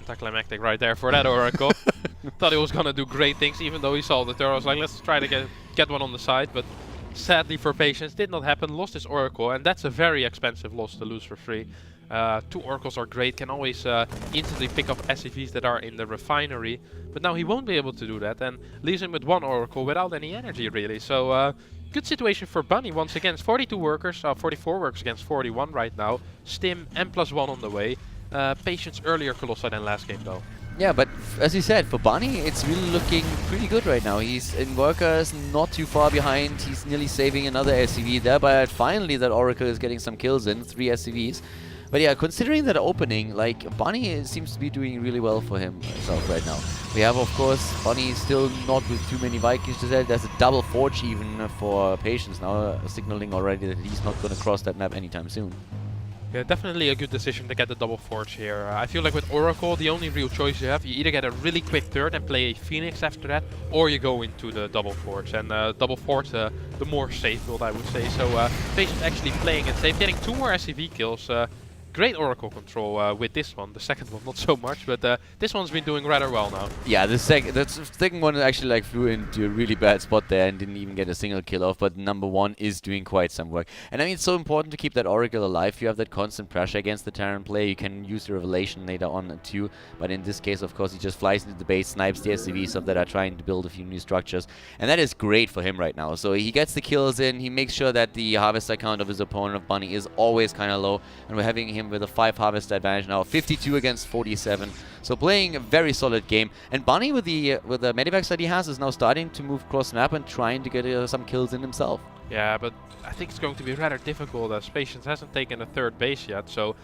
anticlimactic right there for that Oracle. Thought he was gonna do great things, even though he saw the turret. I was like, let's try to get one on the side, but sadly for Patience, did not happen. Lost his Oracle, and that's a very expensive loss to lose for free. 2 Oracles are great, can always instantly pick up SCVs that are in the refinery, but now he won't be able to do that and leaves him with 1 Oracle without any energy really. So good situation for Bunny once again. It's 42 workers, 44 workers against 41 right now. Stim and +1 on the way. Patience earlier Colossi than last game though. Yeah, but as you said, for Bunny, it's really looking pretty good right now. He's in workers, not too far behind. He's nearly saving another SCV there, but finally that Oracle is getting some kills in, 3 SCVs. But yeah, considering that opening, like, Bunny seems to be doing really well for himself right now. We have, of course, Bunny still not with too many Vikings to say. There's a double forge even for Patience now, signaling already that he's not going to cross that map anytime soon. Yeah, definitely a good decision to get the double forge here. I feel like with Oracle, the only real choice you have, you either get a really quick third and play a Phoenix after that, or you go into the double forge. And double forge, the more safe build, I would say. So Patience actually playing it safe, getting 2 more SCV kills. Great Oracle control with this one. The second one not so much, but this one's been doing rather well now. Yeah, the second one actually like flew into a really bad spot there and didn't even get a single kill off, but number 1 is doing quite some work. And I mean, it's so important to keep that Oracle alive. You have that constant pressure against the Terran player. You can use the Revelation later on too, but in this case, of course, he just flies into the base, snipes the SCVs that are trying to build a few new structures, and that is great for him right now. So he gets the kills in, he makes sure that the harvester count of his opponent of Bunny is always kind of low, and we're having him with a 5 harvest advantage now, 52 against 47. So playing a very solid game. And Bunny with the medivacs that he has is now starting to move cross map and trying to get some kills in himself. Yeah, but I think it's going to be rather difficult as Patience hasn't taken a 3rd base yet. So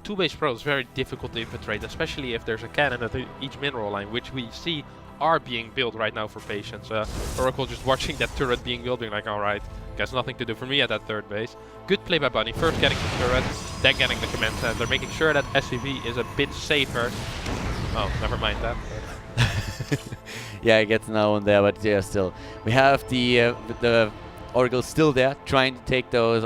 2 base pro is very difficult to infiltrate, especially if there's a cannon at each mineral line, which we see are being built right now for Patience. Oracle just watching that turret being built, being like, alright, guess nothing to do for me at that 3rd base. Good play by Bunny, first getting the turret, then getting the command center, making sure that SCV is a bit safer. Oh, never mind that. Yeah, it gets now on there, but yeah, still. We have the Oracle still there, trying to take those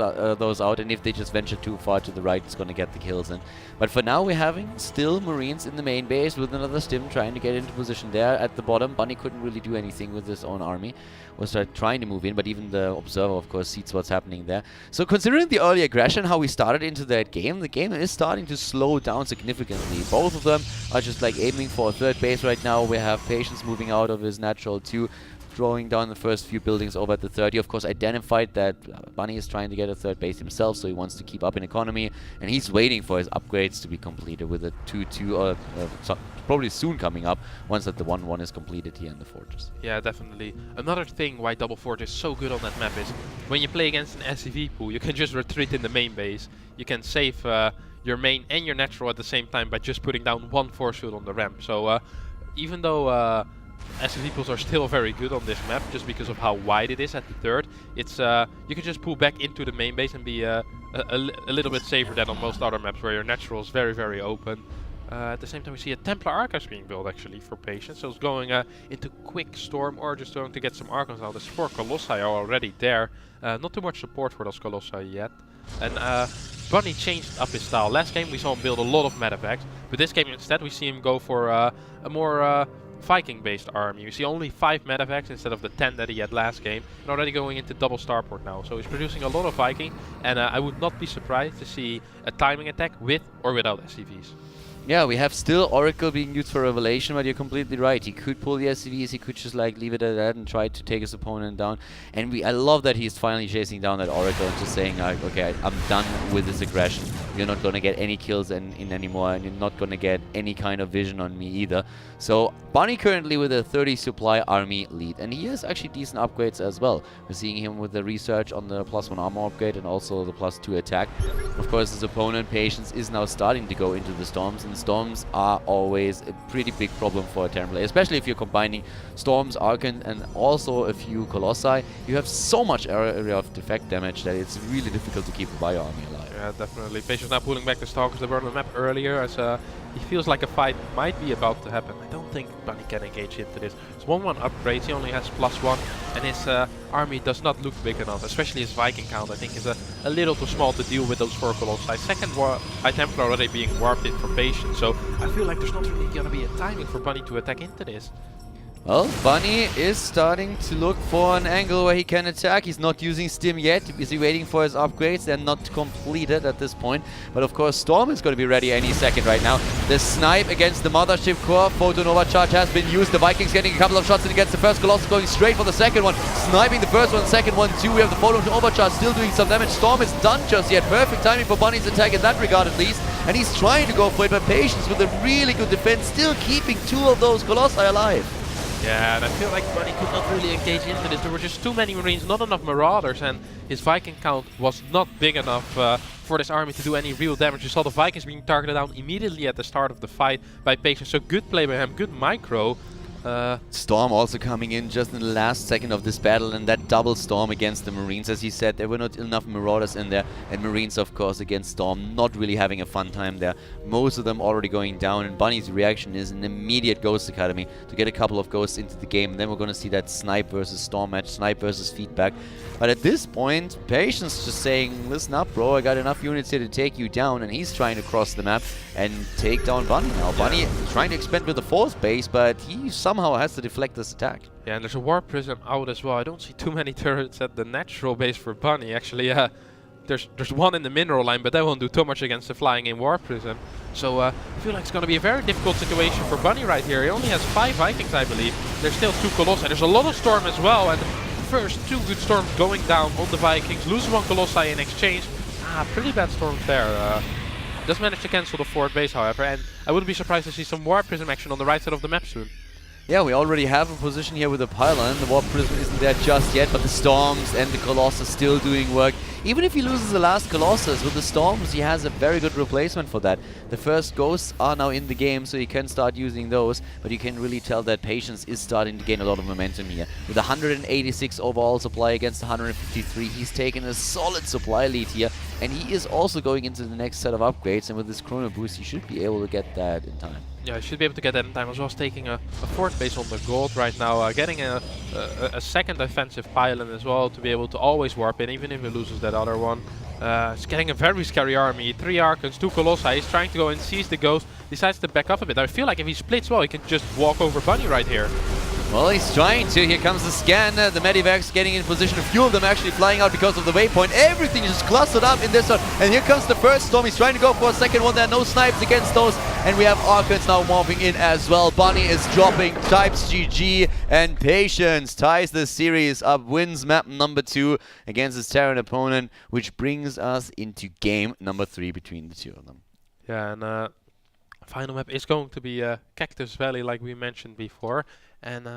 out, and if they just venture too far to the right, it's going to get the kills in. But for now, we're having still Marines in the main base with another Stim trying to get into position there at the bottom. Bunny couldn't really do anything with his own army. Was trying to move in, but even the Observer, of course, sees what's happening there. So considering the early aggression, how we started into that game, the game is starting to slow down significantly. Both of them are just like aiming for a 3rd base right now. We have Patience moving out of his natural 2, throwing down the first few buildings over at the 30. Of course, identified that Bunny is trying to get a 3rd base himself, so he wants to keep up in economy, and he's waiting for his upgrades to be completed with a 2-2, probably soon coming up, once that the 1-1 is completed here in the fortress. Yeah, definitely. Another thing why Double Forge is so good on that map is when you play against an SCV pool, you can just retreat in the main base. You can save your main and your natural at the same time by just putting down 1 force field on the ramp. So even though SCV pools are still very good on this map, just because of how wide it is at the 3rd. It's you can just pull back into the main base and be a little bit safer than on most other maps where your natural is very, very open. At the same time, we see a Templar Archives being built actually for Patience, so it's going into quick storm or just going to get some Archons out. There's 4 Colossi are already there. Not too much support for those Colossi yet. And Bunny changed up his style. Last game we saw him build a lot of medevacs, but this game instead we see him go for a more Viking-based army. You see only 5 medevacs instead of the 10 that he had last game, and already going into double starport now. So he's producing a lot of Viking, and I would not be surprised to see a timing attack with or without SCVs. Yeah, we have still Oracle being used for Revelation, but you're completely right. He could pull the SCVs, he could just like leave it at that and try to take his opponent down. And I love that he's finally chasing down that Oracle and just saying like, okay, I'm done with this aggression. You're not going to get any kills in anymore, and you're not going to get any kind of vision on me either. So Bunny currently with a 30 supply army lead, and he has actually decent upgrades as well. We're seeing him with the research on the +1 armor upgrade and also the +2 attack. Of course, his opponent Patience is now starting to go into the storms, and storms are always a pretty big problem for a Terran player, especially if you're combining storms, Archon, and also a few Colossi. You have so much area of defect damage that it's really difficult to keep a bio army alive. Yeah, definitely. Patience now pulling back the Stalkers that were on the map earlier, as he feels like a fight might be about to happen. I don't think Bunny can engage into this. It's 1-1 upgrades, he only has +1, and his army does not look big enough, especially his Viking count I think is a little too small to deal with those 4 Colossi. Second High Templar already being warped in for Patience, so I feel like there's not really going to be a timing for Bunny to attack into this. Well, Bunny is starting to look for an angle where he can attack. He's not using Stim yet. Is he waiting for his upgrades? They're not completed at this point. But of course, Storm is going to be ready any second right now. The snipe against the Mothership core. Photo Nova charge has been used. The Vikings getting a couple of shots in against the first Colossus, going straight for the second one. Sniping the first one, second one too. We have the Photo Nova charge still doing some damage. Storm is done just yet. Perfect timing for Bunny's attack in that regard at least. And he's trying to go for it, but Patience with a really good defense, still keeping two of those Colossi alive. Yeah, and I feel like Bunny could not really engage into this. There were just too many Marines, not enough Marauders, and his Viking count was not big enough for this army to do any real damage. You saw the Vikings being targeted down immediately at the start of the fight by Patience, so good play by him, good micro. Storm also coming in just in the last second of this battle, and that double Storm against the Marines. As he said, there were not enough Marauders in there, and Marines of course against Storm, not really having a fun time there. Most of them already going down, and Bunny's reaction is an immediate Ghost Academy to get a couple of Ghosts into the game, and then we're going to see that Snipe versus Storm match, Snipe versus Feedback. But at this point, Patience just saying, listen up bro, I got enough units here to take you down, and he's trying to cross the map and take down Bunny now. Bunny is trying to expand with the fourth base, but he somehow has to deflect this attack. Yeah, and there's a Warp Prism out as well. I don't see too many turrets at the natural base for Bunny. Actually, there's one in the mineral line, but that won't do too much against the flying in Warp Prism. So I feel like it's going to be a very difficult situation for Bunny right here. He only has 5 Vikings, I believe. There's still 2 Colossi. There's a lot of Storm as well, and first 2 good Storms going down on the Vikings. Lose 1 Colossi in exchange. Pretty bad Storms there. Does manage to cancel the 4th base, however, and I wouldn't be surprised to see some Warp Prism action on the right side of the map soon. Yeah, we already have a position here with the pylon. The Warp Prism isn't there just yet, but the Storms and the Colossus still doing work. Even if he loses the last Colossus, with the Storms he has a very good replacement for that. The first Ghosts are now in the game, so he can start using those, but you can really tell that Patience is starting to gain a lot of momentum here. With 186 overall supply against 153, he's taken a solid supply lead here, and he is also going into the next set of upgrades, and with this Chrono Boost he should be able to get that in time. Yeah, I should be able to get that in time as well as taking a 4th base on the gold right now. Getting a second defensive pylon as well to be able to always warp in, even if he loses that other one. It's getting a very scary army. 3 Archons, 2 Colossi. He's trying to go and seize the Ghost. Decides to back up a bit. I feel like if he splits well, he can just walk over Bunny right here. Well, he's trying to. Here comes the scan. The Medivacs getting in position. A few of them actually flying out because of the waypoint. Everything is just clustered up in this one. And here comes the first Storm. He's trying to go for a second one. There are no snipes against those. And we have Archons now morphing in as well. Bunny is dropping. Types GG. And Patience ties the series up. Wins map number 2 against his Terran opponent. Which brings us into game number 3 between the two of them. Yeah, and final map is going to be Cactus Valley, like we mentioned before. And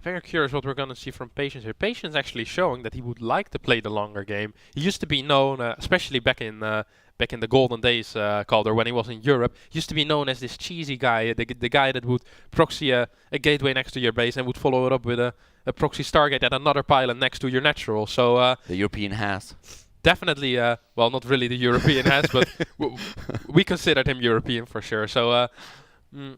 very curious what we're going to see from Patience here. Patience actually showing that he would like to play the longer game. He used to be known, especially back in the golden days, Calder, when he was in Europe, he used to be known as this cheesy guy, the guy that would proxy a gateway next to your base and would follow it up with a proxy Stargate at another pylon next to your natural. So the European has. Definitely, well, not really the European has, but we considered him European for sure. So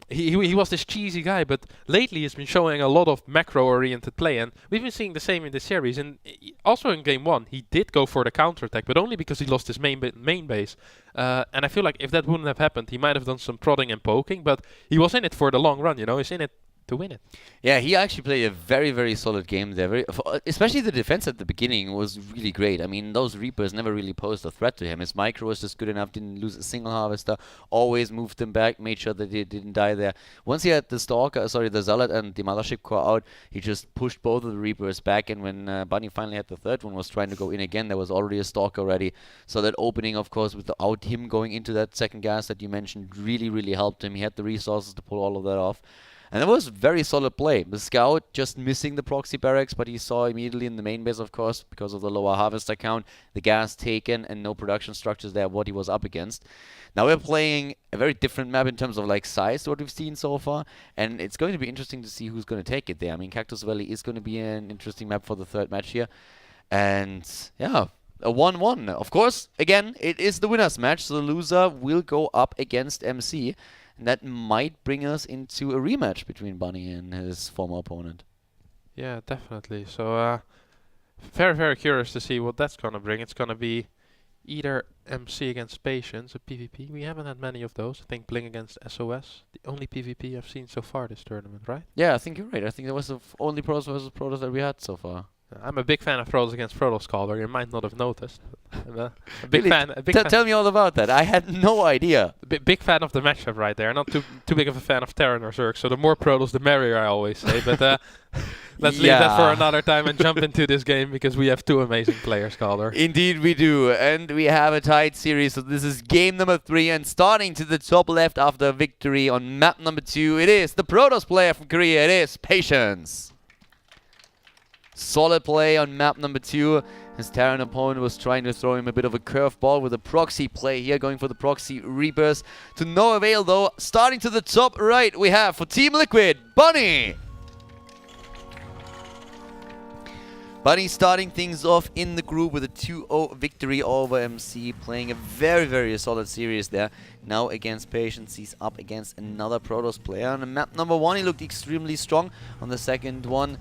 he was this cheesy guy, but lately he's been showing a lot of macro-oriented play, and we've been seeing the same in the series. And also in game 1, he did go for the counterattack, but only because he lost his main base. And I feel like if that wouldn't have happened, he might have done some prodding and poking, but he was in it for the long run, you know, he's in it to win it. Yeah, he actually played a very, very solid game there. Especially the defense at the beginning was really great. I mean, those Reapers never really posed a threat to him. His micro was just good enough, didn't lose a single harvester, always moved them back, made sure that they didn't die there. Once he had the the Zealot and the Mothership core out, he just pushed both of the Reapers back, and when Bunny finally had the third one, was trying to go in again, there was already a Stalker ready. So that opening, of course, without him going into that second gas that you mentioned, really, really helped him. He had the resources to pull all of that off. And it was very solid play. The Scout just missing the proxy barracks, but he saw immediately in the main base, of course, because of the lower harvester count, the gas taken and no production structures there, what he was up against. Now we're playing a very different map in terms of like size to what we've seen so far, and it's going to be interesting to see who's going to take it there. I mean, Cactus Valley is going to be an interesting map for the third match here. And yeah, a 1-1. Of course, again, it is the winner's match, so the loser will go up against MC. And that might bring us into a rematch between Bunny and his former opponent. Yeah, definitely. So, very, very curious to see what that's going to bring. It's going to be either MC against Patience, a PvP. We haven't had many of those. I think Bling against SOS, the only PvP I've seen so far this tournament, right? Yeah, I think you're right. I think that was the only Protoss versus Protoss that we had so far. I'm a big fan of Protoss against Protoss Scholar. You might not have noticed. I'm a big Really? fan. A big fan. Tell me all about that. I had no idea. Big fan of the matchup right there. Not too big of a fan of Terran or Zerg. So the more Protoss, the merrier, I always say. But let's leave that for another time and jump into this game because we have two amazing players, Scholar. Indeed we do, and we have a tight series, so this is game number 3, and starting to the top left after a victory on map number 2, it is the Protoss player from Korea, it is Patience. Solid play on map number 2. His Terran opponent was trying to throw him a bit of a curveball with a proxy play here, going for the proxy rebirth. To no avail though. Starting to the top right, we have for Team Liquid, Bunny. Bunny starting things off in the group with a 2-0 victory over MC, playing a very, very solid series there. Now against Patience, he's up against another Protoss player. On map number 1, he looked extremely strong. On the second one,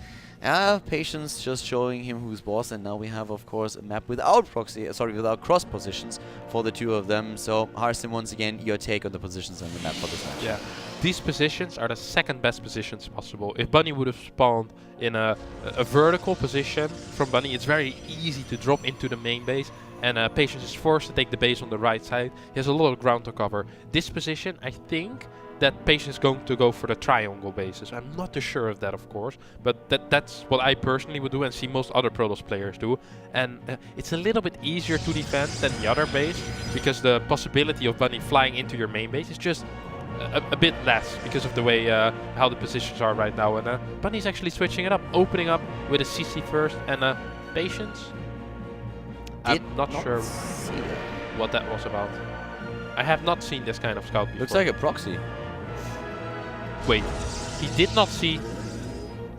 Patience just showing him who's boss, and now we have, of course, a map without without cross positions for the two of them. So, Harsim, once again, your take on the positions on the map for this match. Yeah, these positions are the second best positions possible. If Bunny would have spawned in a vertical position from Bunny, it's very easy to drop into the main base, and Patience is forced to take the base on the right side. He has a lot of ground to cover. This position, I think that Patience is going to go for the triangle bases. I'm not too sure of that, of course, but that's what I personally would do and see most other Protoss players do. And it's a little bit easier to defend than the other base, because the possibility of Bunny flying into your main base is just a bit less because of the way how the positions are right now. And Bunny's actually switching it up, opening up with a CC first, and Patience. I'm not sure what that was about. I have not seen this kind of scout before. Looks like a proxy. Wait, he did not see.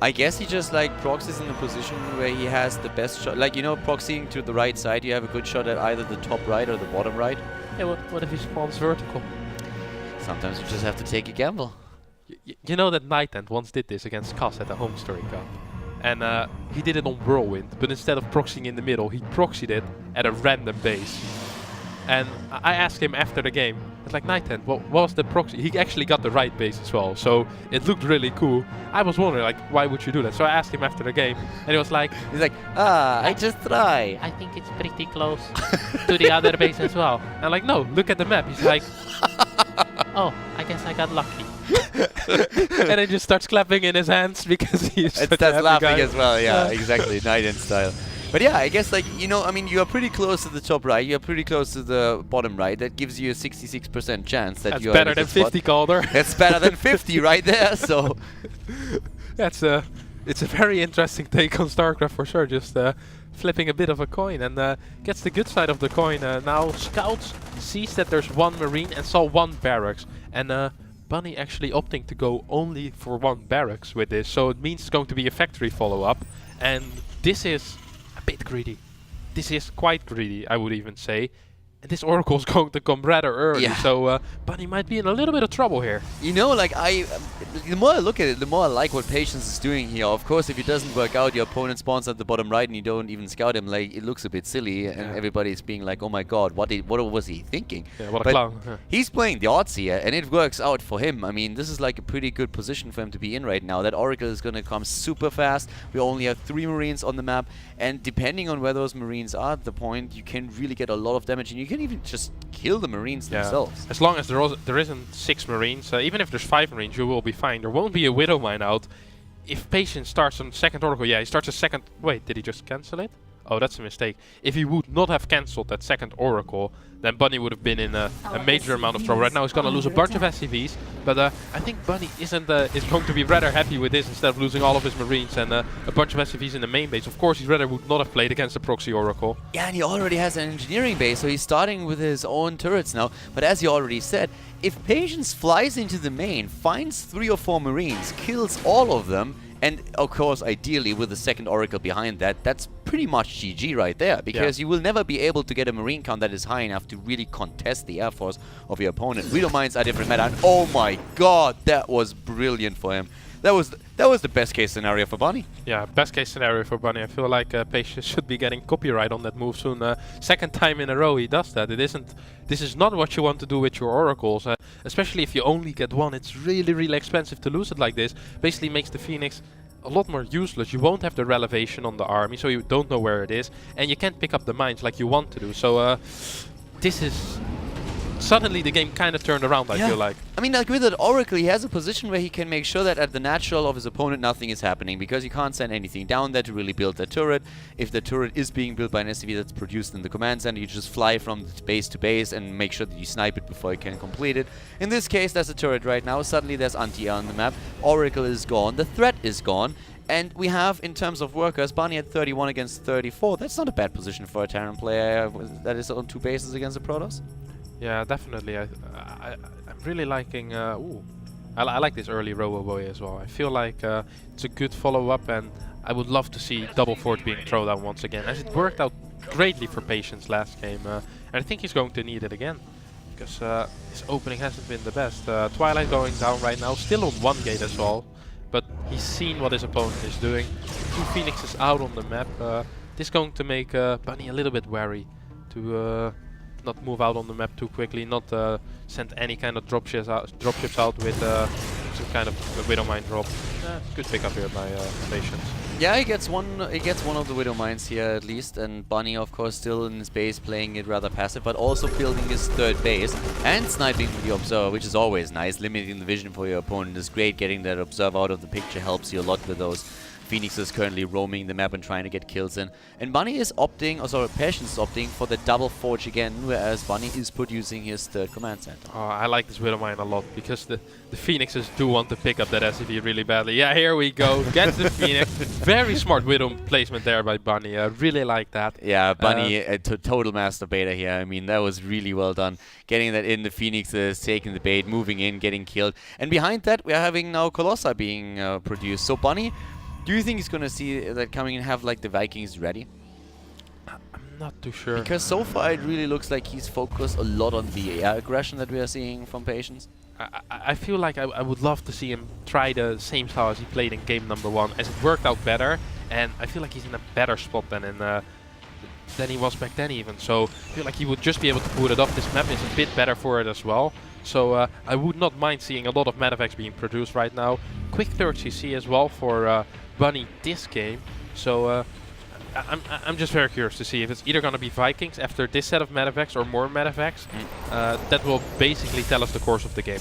I guess he just like proxies in a position where he has the best shot. Like, you know, proxying to the right side, you have a good shot at either the top right or the bottom right. Yeah, what if he spawns vertical? Sometimes you just have to take a gamble. You know that Night End once did this against Cass at the Home Story Cup. And he did it on Whirlwind, but instead of proxying in the middle, he proxied it at a random base. And I asked him after the game, it's like, Night End, what was the proxy? He actually got the right base as well, so it looked really cool. I was wondering, like, why would you do that? So I asked him after the game, and he was like, I just try. I think it's pretty close to the other base as well. And I'm like, no, look at the map. He's like, oh, I guess I got lucky. And he just starts clapping in his hands because he's It starts laughing guy. as well, yeah, exactly, Night End style. But yeah, I guess, like, you know, I mean, you are pretty close to the top right, you are pretty close to the bottom right. That gives you a 66% chance that you are better than 50, Calder. That's better than 50 right there, so... It's a very interesting take on Starcraft for sure, just flipping a bit of a coin, and gets the good side of the coin. Now Scouts sees that there's one Marine and saw one barracks, and Bunny actually opting to go only for one barracks with this, so it means it's going to be a factory follow-up, and this is a bit greedy. This is quite greedy, I would even say. And this Oracle is going to come rather early, so Bunny might be in a little bit of trouble here. You know, like, the more I look at it, the more I like what Patience is doing here. Of course, if it doesn't work out, your opponent spawns at the bottom right and you don't even scout him, like, it looks a bit silly, and everybody's being like, oh my god, what was he thinking? Yeah, what a clown. Yeah. He's playing the odds here, and it works out for him. I mean, this is like a pretty good position for him to be in right now. That Oracle is going to come super fast. We only have 3 Marines on the map, and depending on where those Marines are at the point, you can really get a lot of damage, and you can even just kill the Marines themselves. As long as there isn't 6 Marines, even if there's 5 Marines, you will be fine. There won't be a Widow Mine out. If Patience starts on second Oracle, he starts a second... Wait, did he just cancel it? Oh, that's a mistake. If he would not have cancelled that second Oracle, then Bunny would have been in a major amount of trouble. Right now he's going to lose a bunch of SCVs, but I think Bunny is going to be rather happy with this instead of losing all of his Marines and a bunch of SCVs in the main base. Of course, he rather would not have played against the proxy Oracle. Yeah, and he already has an engineering base, so he's starting with his own turrets now. But as you already said, if Patience flies into the main, finds 3 or 4 Marines, kills all of them, and of course, ideally with the second Oracle behind that, that's pretty much GG right there, because you will never be able to get a Marine count that is high enough to really contest the Air Force of your opponent. Widow Mines are different meta, and oh my god, that was brilliant for him. that was the best case scenario for Bunny. Yeah, best case scenario for Bunny. I feel like Patience should be getting copyright on that move soon. Second time in a row he does that. This is not what you want to do with your oracles, especially if you only get one. It's really expensive to lose it like this. Basically makes the Phoenix a lot more useless. You won't have the relevation on the army, so you don't know where it is, and you can't pick up the mines like you want to do. So this is... Suddenly the game kind of turned around, I feel like. I mean, like with that Oracle, he has a position where he can make sure that at the natural of his opponent nothing is happening, because you can't send anything down there to really build the turret. If the turret is being built by an SCV that's produced in the command center, you just fly from base to base and make sure that you snipe it before you can complete it. In this case, there's a turret right now. Suddenly there's anti-air on the map. Oracle is gone. The threat is gone. And we have, in terms of workers, Bunny at 31 against 34. That's not a bad position for a Terran player that is on 2 bases against a Protoss. Yeah, definitely. I'm really liking... I like this early Robo Boy as well. I feel like it's a good follow-up, and I would love to see Double Forge being thrown down once again, as it worked out greatly for Patience last game. And I think he's going to need it again, because his opening hasn't been the best. Twilight going down right now, still on 1 gate as well, but he's seen what his opponent is doing. 2 Phoenixes out on the map. This is going to make Bunny a little bit wary to... not move out on the map too quickly, not send any kind of dropships out with some kind of Widow Mine drop. Good pick up here by Patience. Yeah, he gets one of the Widow Mines here at least, and Bunny of course still in his base playing it rather passive, but also building his 3rd base and sniping with the Observer, which is always nice. Limiting the vision for your opponent is great. Getting that Observer out of the picture helps you a lot with those Phoenixes currently roaming the map and trying to get kills in. And Bunny is opting, Patience is opting for the double forge again, whereas Bunny is producing his 3rd command center. Oh, I like this Widow Mine a lot, because the Phoenixes do want to pick up that SCV really badly. Yeah, here we go. Get the Phoenix. Very smart Widow placement there by Bunny. I really like that. Yeah, Bunny, total master beta here. I mean, that was really well done. Getting that in, the Phoenixes, taking the bait, moving in, getting killed. And behind that, we're having now Colossi being produced. So Bunny, do you think he's going to see that coming and have like the Vikings ready? I'm not too sure. Because so far it really looks like he's focused a lot on the air aggression that we are seeing from Patience. I feel like I would love to see him try the same style as he played in game number 1, as it worked out better, and I feel like he's in a better spot than he was back then even. So I feel like he would just be able to put it off. This map is a bit better for it as well. So I would not mind seeing a lot of Medivacs being produced right now. Quick 3rd CC as well for Bunny this game. So I'm just very curious to see if it's either going to be Vikings after this set of Medivacs or more Medivacs. That will basically tell us the course of the game.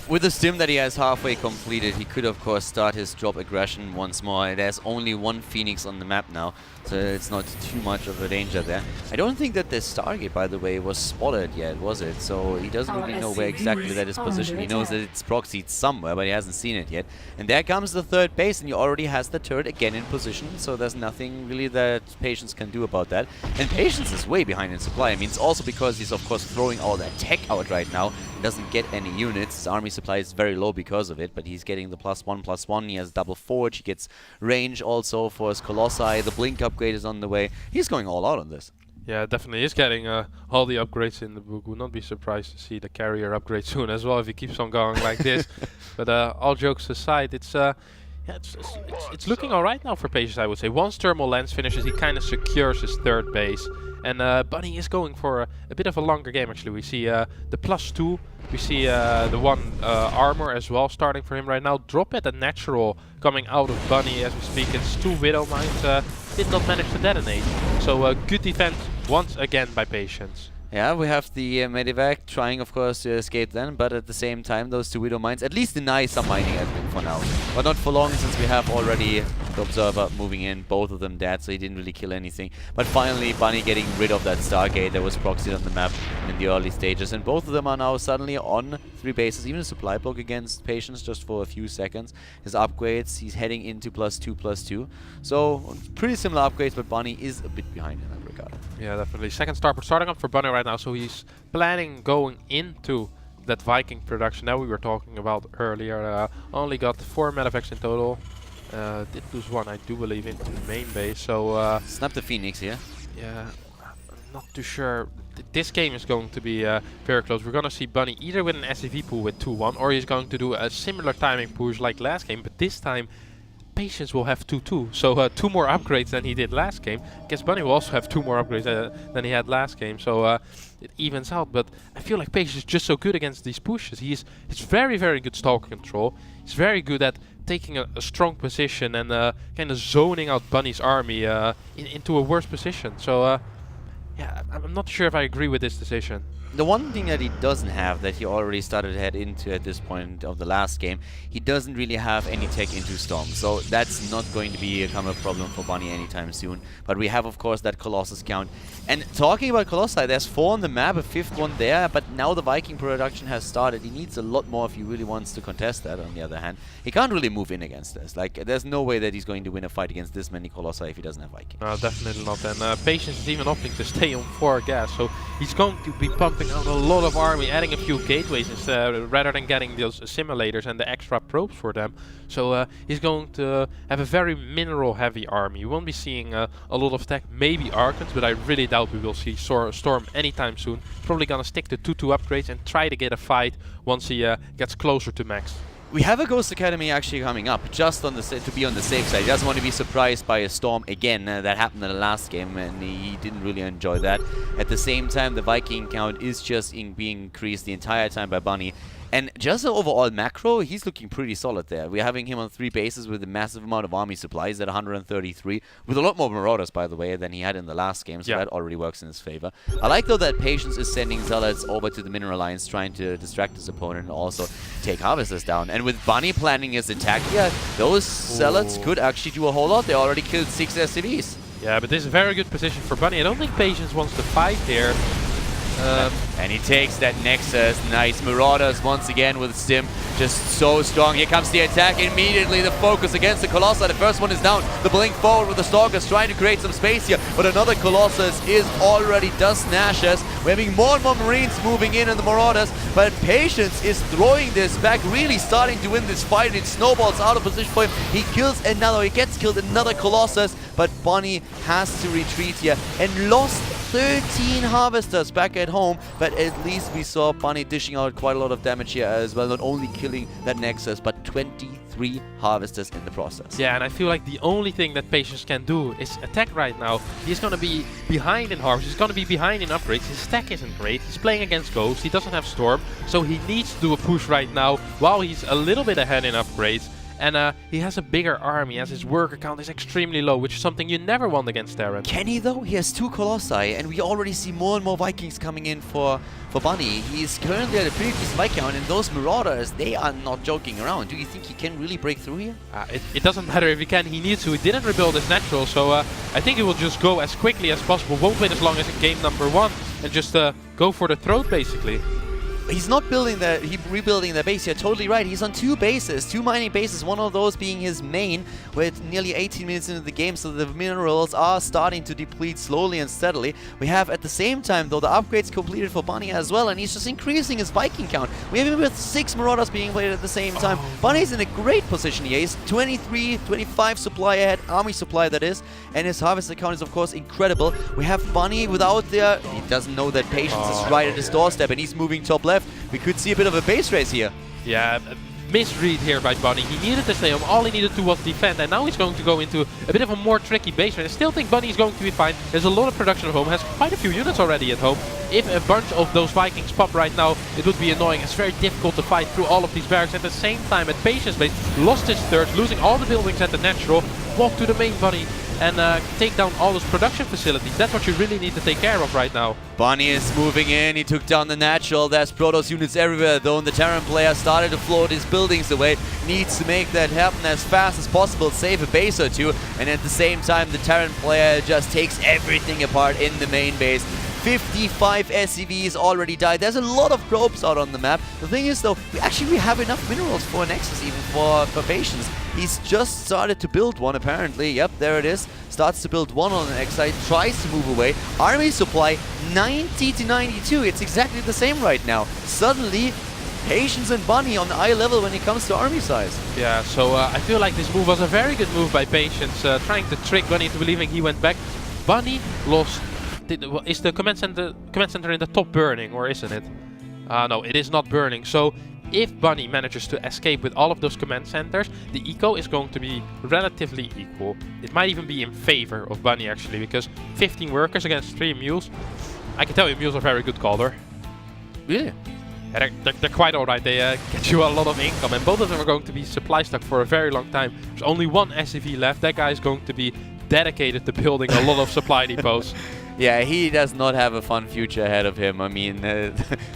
With the stim that he has halfway completed, he could of course start his drop aggression once more. There's only 1 Phoenix on the map now, so it's not too much of a danger there. I don't think that the Stargate, by the way, was spotted yet, was it? So he doesn't really know where exactly that is positioned. He knows that it's proxied somewhere, but he hasn't seen it yet. And there comes the 3rd base, and he already has the turret again in position, so there's nothing really that Patience can do about that. And Patience is way behind in supply. I mean, it's also because he's of course throwing all that tech out right now. He doesn't get any units. His army supply is very low because of it, but he's getting the +1/+1. He has double forge. He gets range also for his Colossi. The blink upgrade is on the way. He's going all out on this. Yeah, definitely. He's getting all the upgrades in the book. Would not be surprised to see the carrier upgrade soon as well if he keeps on going like this. But all jokes aside, it's looking all right now for Patience, I would say. Once Thermal Lens finishes, he kind of secures his 3rd base. And Bunny is going for a bit of a longer game, actually. We see the +2. We see the 1 armor as well starting for him right now. Drop at a natural coming out of Bunny as we speak. It's 2 Widow Mines. Did not manage to detonate. So good defense once again by Patience. Yeah, we have the Medivac trying, of course, to escape then, but at the same time, those 2 Widow Mines at least deny some mining for now. But not for long, since we have already the Observer moving in, both of them dead, so he didn't really kill anything. But finally, Bunny getting rid of that Stargate that was proxied on the map in the early stages, and both of them are now suddenly on 3 bases, even a supply block against Patience just for a few seconds. His upgrades, he's heading into +2/+2. So, pretty similar upgrades, but Bunny is a bit behind in that regard. Yeah, definitely. 2nd starport starting up for Bunny right now, so he's planning going into that Viking production that we were talking about earlier. Only got 4 Medivacs in total. Did lose 1, I do believe, into the main base. So snap the Phoenix here. Yeah, I'm not too sure. this game is going to be very close. We're going to see Bunny either with an SCV pool with 2-1, or he's going to do a similar timing push like last game, but this time Patience will have 2-2, so 2 more upgrades than he did last game. I guess Bunny will also have 2 more upgrades than he had last game, so it evens out. But I feel like Patience is just so good against these pushes. He's very, very good stalker control. He's very good at taking a strong position and kind of zoning out Bunny's army into a worse position. So yeah, I'm not sure if I agree with this decision. The one thing that he doesn't have, that he already started to head into at this point of the last game, he doesn't really have any tech into Storm. So that's not going to become a problem for Bunny anytime soon. But we have, of course, that Colossus count. And talking about Colossi, there's 4 on the map, a 5th one there, but now the Viking production has started. He needs a lot more if he really wants to contest that, on the other hand. He can't really move in against this. Like, there's no way that he's going to win a fight against this many Colossi if he doesn't have Viking. Definitely not. And Patience is even opting to stay on 4 gas, so he's going to be pumping out a lot of army, adding a few gateways instead, rather than getting those simulators and the extra probes for them. So he's going to have a very mineral heavy army. You won't be seeing a lot of tech, maybe Archons, but I really doubt we will see Storm anytime soon. Probably gonna stick to 2-2 upgrades and try to get a fight once he gets closer to max. We have a Ghost Academy actually coming up, just on the to be on the safe side. He doesn't want to be surprised by a Storm again. That happened in the last game, and he didn't really enjoy that. At the same time, the Viking count is just being increased the entire time by Bunny. And just the overall macro, he's looking pretty solid there. We're having him on 3 bases with a massive amount of army supplies at 133, with a lot more Marauders, by the way, than he had in the last game, so that already works in his favor. I like, though, that Patience is sending Zealots over to the Mineral Lines, trying to distract his opponent and also take Harvesters down. And with Bunny planning his attack here, those Zealots could actually do a whole lot. They already killed 6 SCVs. Yeah, but this is a very good position for Bunny. I don't think Patience wants to fight here. And he takes that Nexus. Nice. Marauders once again with Stim. Just so strong. Here comes the attack. Immediately the focus against the Colossus. The first one is down. The blink forward with the Stalkers trying to create some space here. But another Colossus is already dust Nashes. We're having more and more Marines moving in and the Marauders. But Patience is throwing this back. Really starting to win this fight. It snowballs out of position for him. He kills another. He gets killed another Colossus. But Bunny has to retreat here. And lost 13 Harvesters back at home, but at least we saw Bunny dishing out quite a lot of damage here as well, not only killing that Nexus, but 23 Harvesters in the process. Yeah, and I feel like the only thing that Patience can do is attack right now. He's going to be behind in Harvest, he's going to be behind in upgrades, his stack isn't great, he's playing against Ghost, he doesn't have Storm, so he needs to do a push right now while he's a little bit ahead in upgrades. And he has a bigger army as his worker count is extremely low, which is something you never want against Terran. Can he though? He has 2 Colossi, and we already see more and more Vikings coming in for Bunny. He's currently at a pretty decent Viking count, and those Marauders, they are not joking around. Do you think he can really break through here? It doesn't matter if he can, he needs to. He didn't rebuild his natural, so I think he will just go as quickly as possible. Won't wait as long as in game number 1, and just go for the throat basically. He's not building rebuilding the base here. Totally right. He's on 2 bases, 2 mining bases, one of those being his main, with nearly 18 minutes into the game, so the minerals are starting to deplete slowly and steadily. We have at the same time, though, the upgrades completed for Bunny as well, and he's just increasing his Viking count. We have him with 6 Marauders being played at the same time. Bunny's in a great position here. He's 23, 25 supply ahead, army supply that is, and his Harvester count is of course incredible. We have Bunny without there. He doesn't know that Patience is right at his doorstep, and he's moving top left. We could see a bit of a base race here. Yeah, misread here by Bunny. He needed to stay home. All he needed to was defend, and now he's going to go into a bit of a more tricky base race. I still think Bunny is going to be fine. There's a lot of production at home. Has quite a few units already at home. If a bunch of those Vikings pop right now, it would be annoying. It's very difficult to fight through all of these barracks. At the same time, at Patience base, lost his third, losing all the buildings at the natural. Walk to the main Bunny and take down all those production facilities. That's what you really need to take care of right now. Bunny is moving in. He took down the natural. There's Protoss units everywhere, though, and the Terran player started to float his buildings away. Needs to make that happen as fast as possible, save a base or 2, and at the same time, the Terran player just takes everything apart in the main base. 55 SCVs already died. There's a lot of probes out on the map. The thing is, though, we have enough minerals for a Nexus, even for Patience. He's just started to build one, apparently. Yep, there it is. Starts to build one on the next side, tries to move away. Army supply, 90 to 92. It's exactly the same right now. Suddenly, Patience and Bunny on eye level when it comes to army size. Yeah, so I feel like this move was a very good move by Patience, trying to trick Bunny into believing he went back. Bunny lost is the command center in the top burning, or isn't it? No, it is not burning. So if Bunny manages to escape with all of those command centers, the eco is going to be relatively equal. It might even be in favor of Bunny actually, because 15 workers against 3 mules. I can tell you mules are very good Calder. Really? Yeah, they're quite alright. They get you a lot of income, and both of them are going to be supply stuck for a very long time. There's only one SCV left. That guy is going to be dedicated to building a lot of supply depots. Yeah, he does not have a fun future ahead of him. I mean,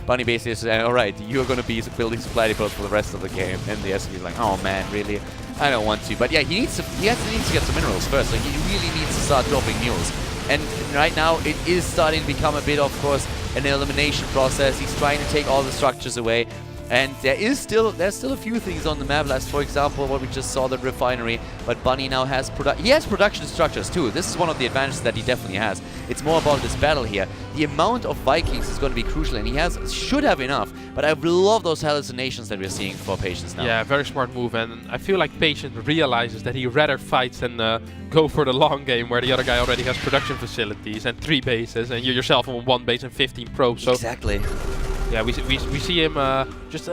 Bunny basically is saying, alright, you're going to be building supply depots for the rest of the game. And the SCV is like, oh man, really? I don't want to. But yeah, he needs to get some minerals first. So he really needs to start dropping mules. And right now, it is starting to become a bit, of course, an elimination process. He's trying to take all the structures away. And there's still a few things on the map, as for example what we just saw, the refinery. But Bunny now has production structures too. This is one of the advantages that he definitely has. It's more about this battle here. The amount of Vikings is going to be crucial, and he should have enough. But I love those hallucinations that we're seeing for Patience now. Yeah, very smart move, and I feel like Patience realizes that he rather fights than go for the long game, where the other guy already has production facilities and 3 bases, and you yourself on 1 base and 15 probes. So exactly. Yeah, we see him just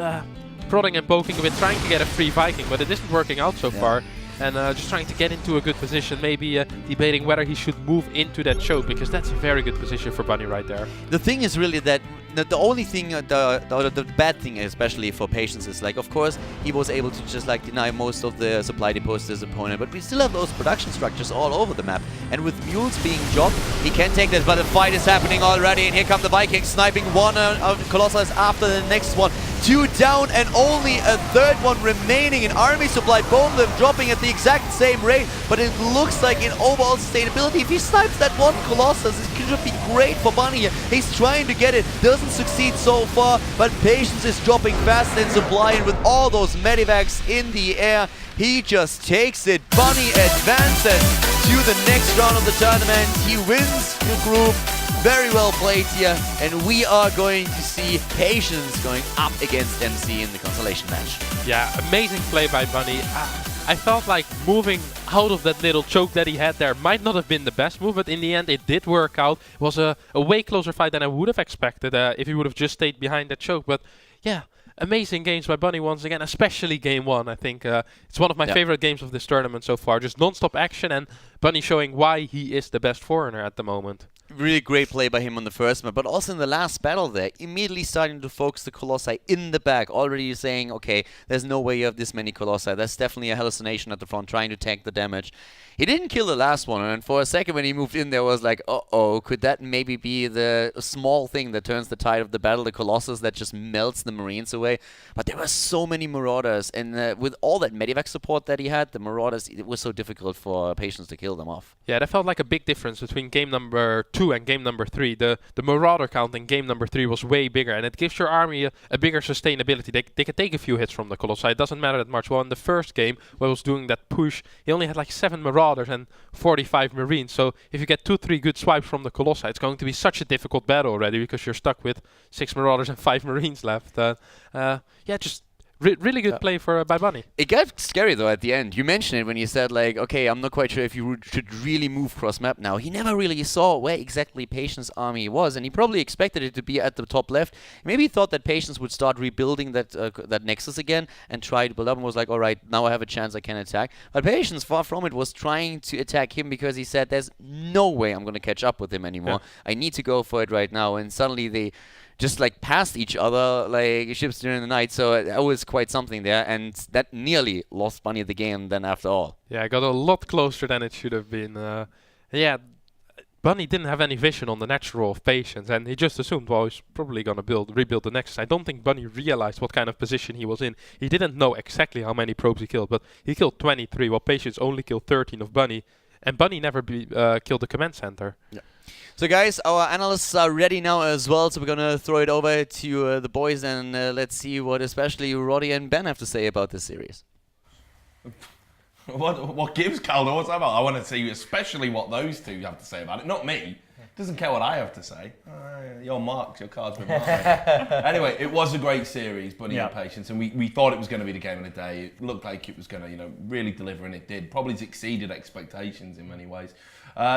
prodding and poking a bit, trying to get a free Viking, but it isn't working out so far. And just trying to get into a good position, maybe debating whether he should move into that choke, because that's a very good position for Bunny right there. The thing is really that the only thing, the bad thing, especially for Patience, is like, of course, he was able to just like deny most of the supply depots to his opponent, but we still have those production structures all over the map. And with mules being dropped, he can take this, but a fight is happening already, and here come the Vikings sniping one of the Colossus after the next one. 2 down and only a 3rd one remaining in army supply, both of them dropping at the exact same rate, but it looks like in overall sustainability, if he snipes that one Colossus, it should be great for Bunny here. He's trying to get it, doesn't succeed so far, but Patience is dropping fast in supply, and with all those medivacs in the air, he just takes it. Bunny advances to the next round of the tournament. He wins the group. Very well played here, and we are going to see Patience going up against MC in the consolation match. Yeah, amazing play by Bunny. I felt like moving out of that little choke that he had there might not have been the best move, but in the end it did work out. It was a way closer fight than I would have expected if he would have just stayed behind that choke. But yeah, amazing games by Bunny once again, especially game 1. I think it's one of my favorite games of this tournament so far. Just non-stop action, and Bunny showing why he is the best foreigner at the moment. Really great play by him on the first map, but also in the last battle there, immediately starting to focus the Colossi in the back, already saying, okay, there's no way you have this many Colossi. That's definitely a hallucination at the front, trying to tank the damage. He didn't kill the last one, and for a second when he moved in there was like, uh-oh, could that maybe be the small thing that turns the tide of the battle, the Colossus that just melts the Marines away? But there were so many Marauders, and with all that Medivac support that he had, the Marauders, it was so difficult for Patience to kill them off. Yeah, that felt like a big difference between game number 2 and game number 3. The Marauder count in game number 3 was way bigger, and it gives your army a bigger sustainability. They can take a few hits from the Colossi, it doesn't matter that much. Well, in the first game, when I was doing that push, he only had like 7 Marauders and 45 Marines. So if you get 2-3 good swipes from the Colossi, it's going to be such a difficult battle already, because you're stuck with 6 Marauders and 5 Marines left. Yeah, just really good play by Bunny. It got scary though at the end. You mentioned it when you said like, okay, I'm not quite sure if you should really move cross map now. He never really saw where exactly Patience's army was, and he probably expected it to be at the top left. Maybe he thought that Patience would start rebuilding that nexus again and try to build up, and was like, all right, now I have a chance, I can attack. But Patience, far from it, was trying to attack him because he said, there's no way I'm going to catch up with him anymore. I need to go for it right now. And suddenly they just like passed each other like ships during the night, so that was quite something there, and that nearly lost Bunny the game then after all. Yeah, it got a lot closer than it should have been. Yeah, Bunny didn't have any vision on the natural of Patience, and he just assumed, well, he's probably going to rebuild the Nexus. I don't think Bunny realized what kind of position he was in. He didn't know exactly how many probes he killed, but he killed 23, while Patience only killed 13 of Bunny, and Bunny never killed the command center. Yeah. So guys, our analysts are ready now as well, so we're gonna throw it over to the boys, and let's see what especially Roddy and Ben have to say about this series. What gives, Caldo? What's that about? I want to see especially what those two have to say about it, not me. Doesn't care what I have to say. Your marks, your cards been marked. Anyway, it was a great series, Bunny and Patience, and we thought it was going to be the game of the day. It looked like it was going to, really deliver, and it did. Probably exceeded expectations in many ways.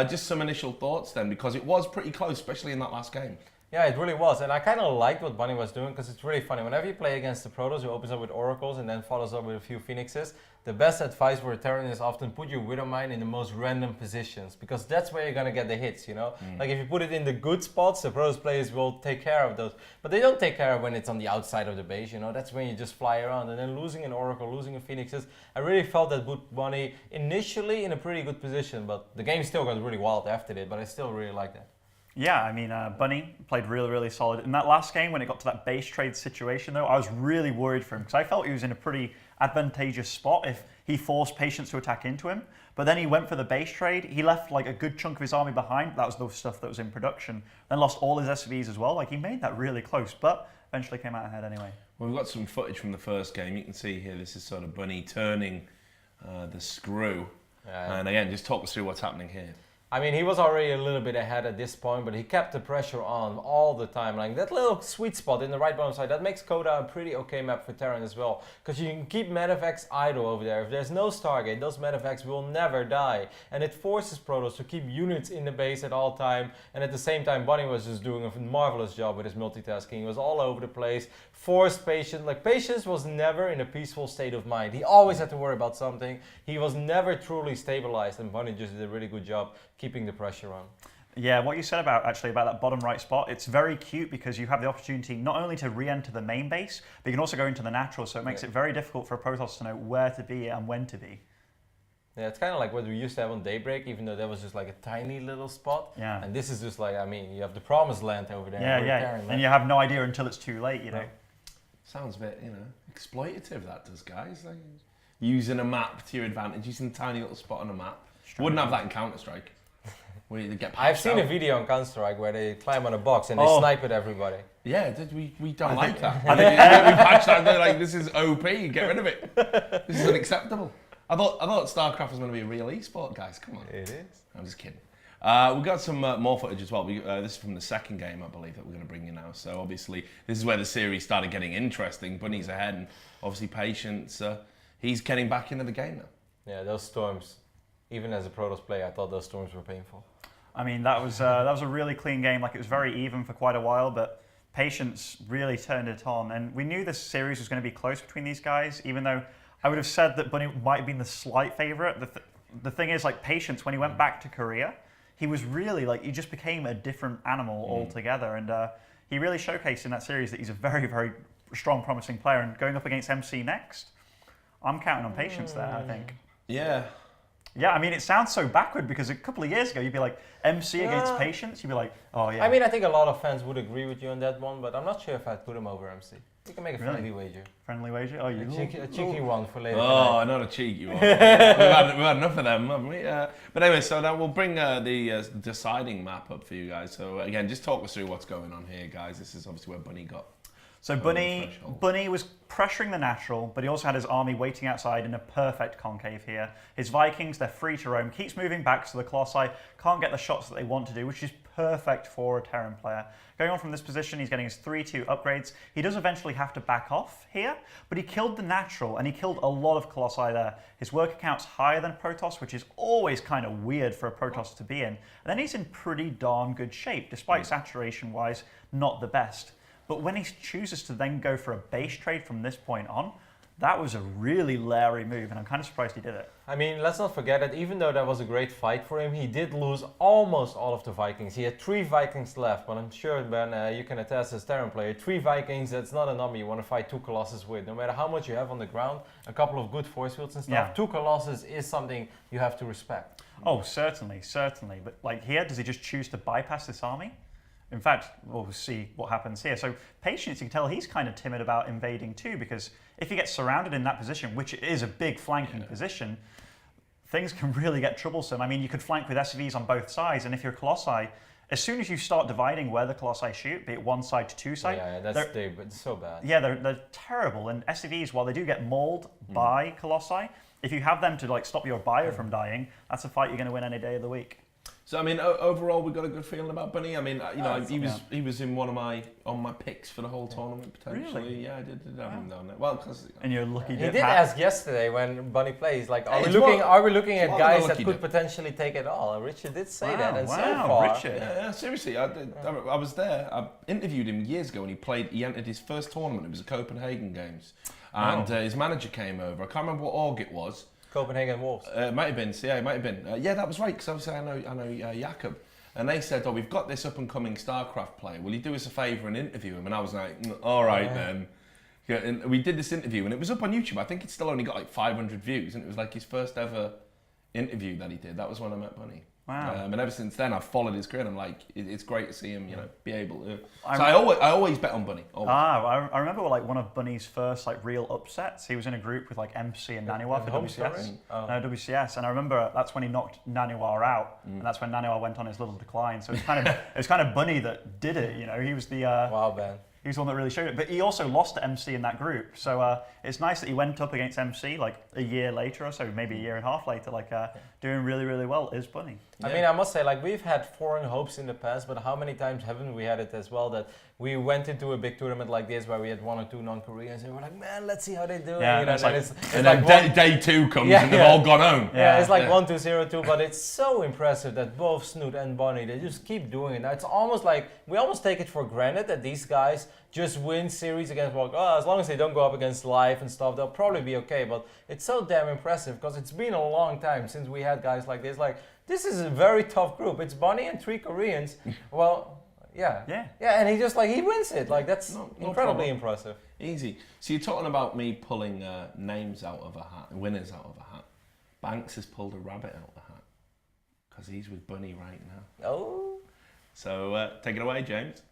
Just some initial thoughts then, because it was pretty close, especially in that last game. Yeah, it really was, and I kind of liked what Bunny was doing because it's really funny. Whenever you play against the Protoss, who opens up with Oracles and then follows up with a few Phoenixes, the best advice for a Terran is often put your Widow Mine in the most random positions because that's where you're gonna get the hits, Like if you put it in the good spots, the Protoss players will take care of those, but they don't take care of when it's on the outside of the base, That's when you just fly around, and then losing an Oracle, losing a Phoenixes, I really felt that put Bunny initially in a pretty good position, but the game still got really wild after it, but I still really like that. Yeah, I mean, Bunny played really, really solid. In that last game, when it got to that base trade situation, though, I was really worried for him because I felt he was in a pretty advantageous spot if he forced Patience to attack into him. But then he went for the base trade. He left like a good chunk of his army behind. That was the stuff that was in production. Then lost all his SVs as well. Like, he made that really close, but eventually came out ahead anyway. We've got some footage from the first game. You can see here, this is sort of Bunny turning the screw. And again, just talk us through what's happening here. I mean, he was already a little bit ahead at this point, but he kept the pressure on all the time. Like that little sweet spot in the right bottom side, that makes Coda a pretty okay map for Terran as well. Because you can keep Medivacs idle over there. If there's no Stargate, those Medivacs will never die. And it forces Protoss to keep units in the base at all time. And at the same time, Bunny was just doing a marvelous job with his multitasking. He was all over the place, forced Patience. Like, Patience was never in a peaceful state of mind. He always had to worry about something. He was never truly stabilized, and Bunny just did a really good job keeping the pressure on. Yeah, what you said about that bottom right spot, it's very cute because you have the opportunity not only to re-enter the main base, but you can also go into the natural, so it makes it very difficult for a Protoss to know where to be and when to be. Yeah, it's kind of like what we used to have on Daybreak, even though that was just like a tiny little spot. Yeah. And this is just like, I mean, you have the promised land over there. And you have no idea until it's too late, Sounds a bit, exploitative, that does, guys. Like, using a map to your advantage, using a tiny little spot on a map. Wouldn't have that in Counter-Strike. Where they get I've seen a video on Counter-Strike where they climb on a box and they snipe at everybody. Yeah, we don't like that. We patched that. They're like, this is OP. Get rid of it. This is unacceptable. I thought Starcraft was going to be a real esport, guys. Come on. It is. I'm just kidding. We've got some more footage as well. This is from the second game, I believe, that we're going to bring you now. So obviously, this is where the series started getting interesting. Bunny's ahead, and obviously Patience, he's getting back into the game now. Yeah, those storms. Even as a Protoss player, I thought those storms were painful. I mean, that was a really clean game. Like, it was very even for quite a while, but Patience really turned it on. And we knew this series was going to be close between these guys, even though I would have said that Bunny might have been the slight favorite. The thing is, like, Patience, when he went back to Korea, he was really, like, he just became a different animal altogether. And he really showcased in that series that he's a very, very strong, promising player. And going up against MC next, I'm counting on Patience there, I think. Yeah. Yeah, I mean, it sounds so backward because a couple of years ago, you'd be like, MC against Patience, you'd be like, oh yeah. I mean, I think a lot of fans would agree with you on that one, but I'm not sure if I'd put him over MC. You can make a friendly wager. Friendly wager? Oh, you a cheeky one for later. Oh, not a cheeky one. we've had enough of them, haven't we? But anyway, so now we'll bring the deciding map up for you guys. So again, just talk us through what's going on here, guys. This is obviously where Bunny got. So Bunny was pressuring the natural, but he also had his army waiting outside in a perfect concave here. His Vikings, they're free to roam, keeps moving back, so the Colossi can't get the shots that they want to do, which is perfect for a Terran player. Going on from this position, he's getting his 3-2 upgrades. He does eventually have to back off here, but he killed the natural, and he killed a lot of Colossi there. His worker count's higher than Protoss, which is always kind of weird for a Protoss to be in. And then he's in pretty darn good shape, despite saturation-wise, not the best. But when he chooses to then go for a base trade from this point on, that was a really Larry move, and I'm kind of surprised he did it. I mean, let's not forget that even though that was a great fight for him, he did lose almost all of the Vikings. He had 3 Vikings left, but I'm sure, Ben, you can attest as Terran player, 3 Vikings, that's not a number you want to fight 2 Colossus with. No matter how much you have on the ground, a couple of good force fields and stuff, 2 Colossus is something you have to respect. Oh, certainly. But like here, does he just choose to bypass this army? In fact, we'll see what happens here. So Patience, you can tell he's kind of timid about invading too, because if he gets surrounded in that position, which is a big flanking position, things can really get troublesome. I mean, you could flank with SCVs on both sides, and if you're Colossi, as soon as you start dividing where the Colossi shoot, be it one side to 2 side, that's so bad. Yeah, they're terrible. And SCVs, while they do get mauled by Colossi, if you have them to like stop your bio from dying, that's a fight you're going to win any day of the week. So I mean, overall, we got a good feeling about Bunny. I mean, you know, he was in on my picks for the whole tournament potentially. Really? Yeah, I did have him down there. Well, because And you're lucky. He did ask yesterday when Bunny plays, like, are Hey, we looking at it's guys more that lucky could dip. potentially take it all? Richard did say that, and so Wow, far, Richard. yeah, seriously, I was there. I interviewed him years ago when he entered his first tournament. It was the Copenhagen Games, and his manager came over. I can't remember what org it was. Copenhagen Wolves. It might have been. Yeah, it might have been. Yeah, that was right. Because obviously I know Jakob. And they said, "Oh, we've got this up-and-coming Starcraft player. Will you do us a favour and interview him?" And I was like, "All right then." Yeah, and we did this interview, and it was up on YouTube. I think it's still only got like 500 views, and it was like his first ever interview that he did. That was when I met Bunny. Wow. And ever since then, I've followed his career. And I'm like, it's great to see him, you know, be able to. I So I always bet on Bunny. Always. I remember like one of Bunny's first like real upsets. He was in a group with like MC and Naniwa for Home WCS. story? Oh. No, WCS, and I remember that's when he knocked Naniwa out, and that's when Naniwa went on his little decline. So it was kind of Bunny that did it. You know, he was the Wow, Ben. he was the one that really showed it. But he also lost to MC in that group. So it's nice that he went up against MC like a year later or so, maybe a year and a half later, like doing really, really well is Bunny. I mean, I must say, like, we've had foreign hopes in the past, but how many times haven't we had it as well that we went into a big tournament like this where we had 1 or 2 non-Koreans and we're like, man, let's see how they do. Yeah, you know, it's and like- it's and like then day 2 comes Yeah, and they've yeah. all gone home. yeah, it's like Yeah. 1-2-0-2, but it's so impressive that both Snoot and Bunny, they just keep doing it. Now, it's almost like we almost take it for granted that these guys just win series against, well, as long as they don't go up against Live and stuff, they'll probably be okay. But it's so damn impressive because it's been a long time since we had guys like this. Like, this is a very tough group. It's Bunny and 3 Koreans. Well, yeah. Yeah, and he just, like, he wins it. Like, that's No incredibly problem. impressive. Easy. So you're talking about me pulling names out of a hat, winners out of a hat. Banks has pulled a rabbit out of the hat because he's with Bunny right now. Oh. So take it away, James.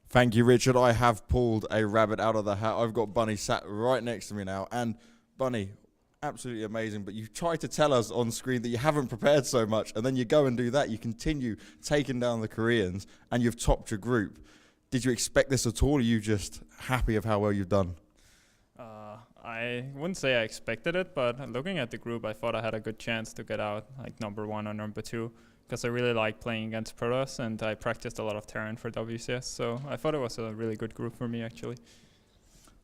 Thank you, Richard. I have pulled a rabbit out of the hat. I've got Bunny sat right next to me now. And Bunny, absolutely amazing. But you try to tell us on screen that you haven't prepared so much. And then you go and do that. You continue taking down the Koreans and you've topped your group. Did you expect this at all? Or are you just happy of how well you've done? I wouldn't say I expected it, but looking at the group, I thought I had a good chance to get out like number 1 or number 2. Because I really like playing against Protoss and I practiced a lot of Terran for WCS, so I thought it was a really good group for me actually.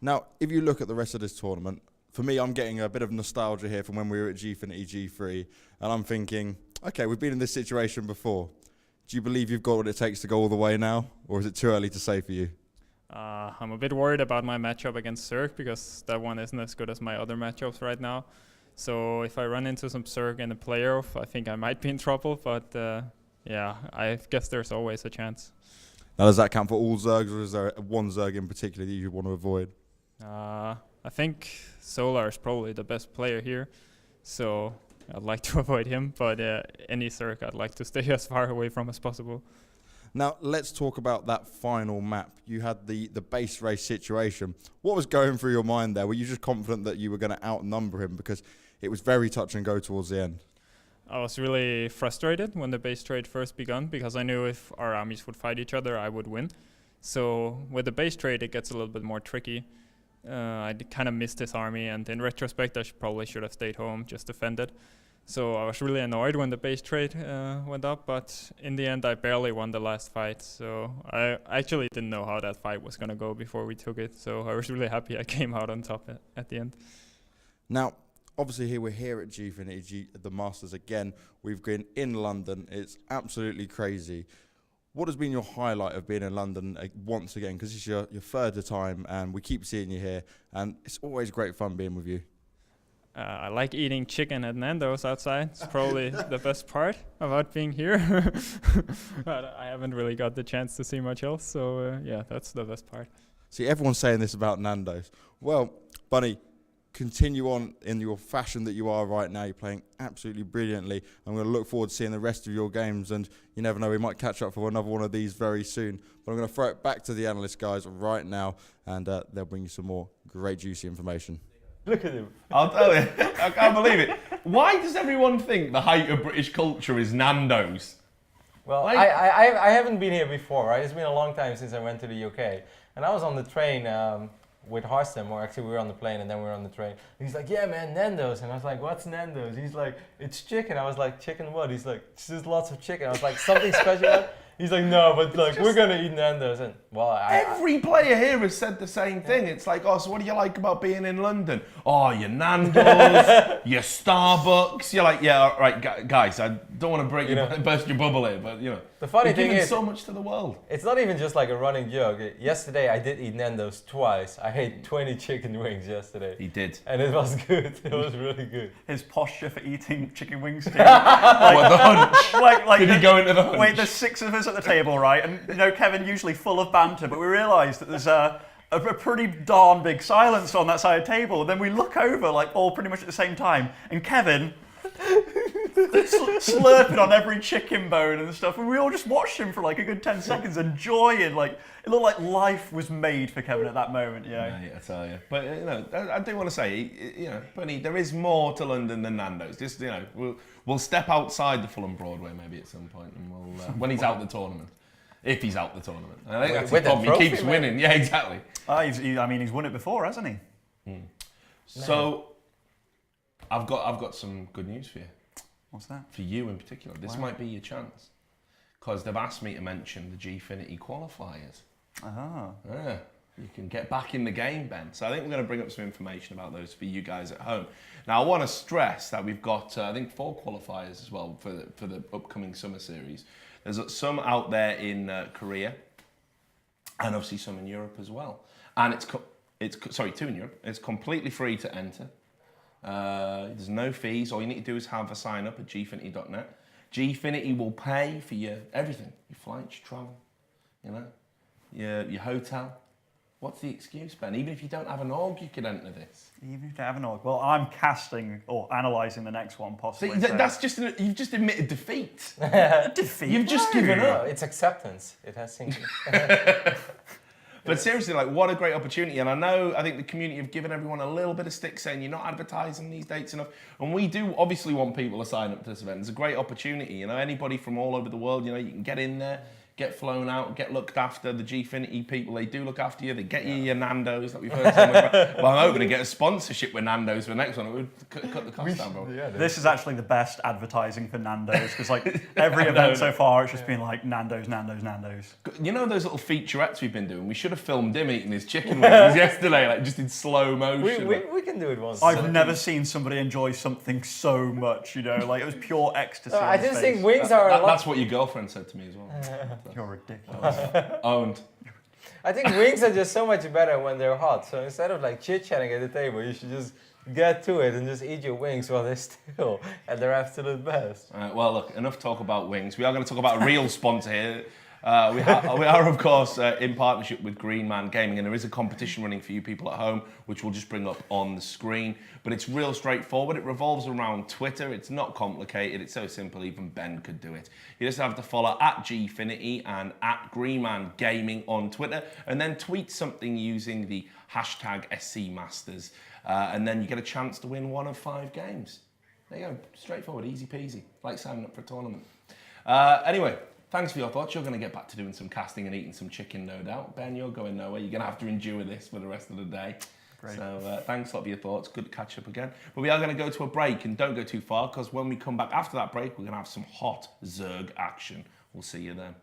Now, if you look at the rest of this tournament, for me, I'm getting a bit of nostalgia here from when we were at Gfinity G3, and I'm thinking, okay, we've been in this situation before. Do you believe you've got what it takes to go all the way now, or is it too early to say for you? I'm a bit worried about my matchup against Zerg because that one isn't as good as my other matchups right now. So if I run into some Zerg in the playoff, I think I might be in trouble, but yeah, I guess there's always a chance. Now, does that count for all Zergs, or is there one Zerg in particular that you want to avoid? I think Solar is probably the best player here, so I'd like to avoid him, but any Zerg I'd like to stay as far away from as possible. Now, let's talk about that final map. You had the base race situation. What was going through your mind there? Were you just confident that you were going to outnumber him? Because it was very touch and go towards the end. I was really frustrated when the base trade first begun because I knew if our armies would fight each other, I would win. So with the base trade, it gets a little bit more tricky. I kind of missed his army, and in retrospect, I probably should have stayed home, just defended. So I was really annoyed when the base trade went up, but in the end, I barely won the last fight. So I actually didn't know how that fight was going to go before we took it. So I was really happy I came out on top at the end. Now, obviously, we're here at Gfinity, the Masters again. We've been in London. It's absolutely crazy. What has been your highlight of being in London once again? Because it's your third time, and we keep seeing you here, and it's always great fun being with you. I like eating chicken at Nando's outside. It's probably the best part about being here. But I haven't really got the chance to see much else, so yeah, that's the best part. See, everyone's saying this about Nando's. Well, Bunny, continue on in your fashion that you are right now. You're playing absolutely brilliantly. I'm going to look forward to seeing the rest of your games, and you never know, we might catch up for another one of these very soon. But I'm going to throw it back to the analyst guys right now, and they'll bring you some more great juicy information. Look at him. I'll tell you, I can't believe it. Why does everyone think the height of British culture is Nando's? Well, Like- I haven't been here before, right? It's been a long time since I went to the UK. And I was on the train with Harstem, or actually we were on the plane and then we were on the train. He's like, yeah man, Nando's. And I was like, what's Nando's? He's like, it's chicken. I was like, chicken what? He's like, just lots of chicken. I was like, something special? He's like, no, but like, we're gonna eat Nando's. And well, every player here has said the same thing. It's like, oh, so what do you like about being in London? Oh, your Nando's, your Starbucks. You're like, yeah, all right, guys, I don't want to burst your bubble here, but the funny you're thing giving is, so much to the world. it's not even just like a running joke. Yesterday I did eat Nando's twice. I ate 20 chicken wings yesterday. He did. And it was good. It was really good. His posture for eating chicken wings. Steve. What, the hunch? like Did he go into the hunch? Wait, there's 6 of us at the table, right? And Kevin usually full of banter, but we realised that there's a pretty darn big silence on that side of the table. And then we look over, like all pretty much at the same time, and Kevin slurping on every chicken bone and stuff, and we all just watched him for like a good 10 seconds, enjoying. Like it looked like life was made for Kevin at that moment. Yeah, I tell you. But I do want to say, Bunny, there is more to London than Nando's. Just we'll step outside the Fulham Broadway maybe at some point, and we'll when he's out the tournament. If he's out the tournament, I think that's the problem. He keeps winning. Yeah, exactly. He's won it before, hasn't he? So, I've got some good news for you. What's that? For you in particular. This might be your chance. Because they've asked me to mention the Gfinity qualifiers. Yeah, you can get back in the game, Ben. So I think we're going to bring up some information about those for you guys at home. Now, I want to stress that we've got, I think, 4 qualifiers as well for the upcoming summer series. There's some out there in Korea, and obviously some in Europe as well. And it's 2 in Europe. It's completely free to enter. There's no fees. All you need to do is have a sign up at gfinity.net. Gfinity will pay for your everything, your flights, your travel, your hotel. What's the excuse, Ben? Even if you don't have an org, you can enter this. Even if you don't have an org. Well, I'm casting or analysing the next one possibly. So that's just you've just admitted defeat. Defeat? You've just given up. It's acceptance. It has seemed. But seriously, like, what a great opportunity. And I think the community have given everyone a little bit of stick saying you're not advertising these dates enough. And we do obviously want people to sign up to this event. It's a great opportunity. Anybody from all over the world, you can get in there, get flown out, get looked after. The Gfinity people, they do look after you. They get you your Nando's that we've heard so much about. Well, I'm hoping to get a sponsorship with Nando's for the next one. It would cut the cost down, bro. Yeah, this is actually the best advertising for Nando's, because like every event so far, it's just been like Nando's. You know those little featurettes we've been doing? We should have filmed him eating his chicken wings yesterday, like just in slow motion. We can do it once. I've never seen somebody enjoy something so much, like it was pure ecstasy. I just think wings are a lot. That's what your girlfriend said to me as well. You're ridiculous. Owned. I think wings are just so much better when they're hot. So instead of like chit-chatting at the table, you should just get to it and just eat your wings while they're still at their absolute best. Well, look, enough talk about wings. We are going to talk about a real sponsor here. We are, of course, in partnership with Green Man Gaming, and there is a competition running for you people at home, which we'll just bring up on the screen. But it's real straightforward. It revolves around Twitter. It's not complicated. It's so simple. Even Ben could do it. You just have to follow at Gfinity and at Green Man Gaming on Twitter, and then tweet something using the hashtag SCMasters, and then you get a chance to win one of 5 games. There you go. Straightforward, easy peasy, like signing up for a tournament. Anyway. Thanks for your thoughts. You're going to get back to doing some casting and eating some chicken, no doubt. Ben, you're going nowhere. You're going to have to endure this for the rest of the day. Great. So thanks a lot for your thoughts. Good to catch up again. But we are going to go to a break, and don't go too far, because when we come back after that break, we're going to have some hot Zerg action. We'll see you then.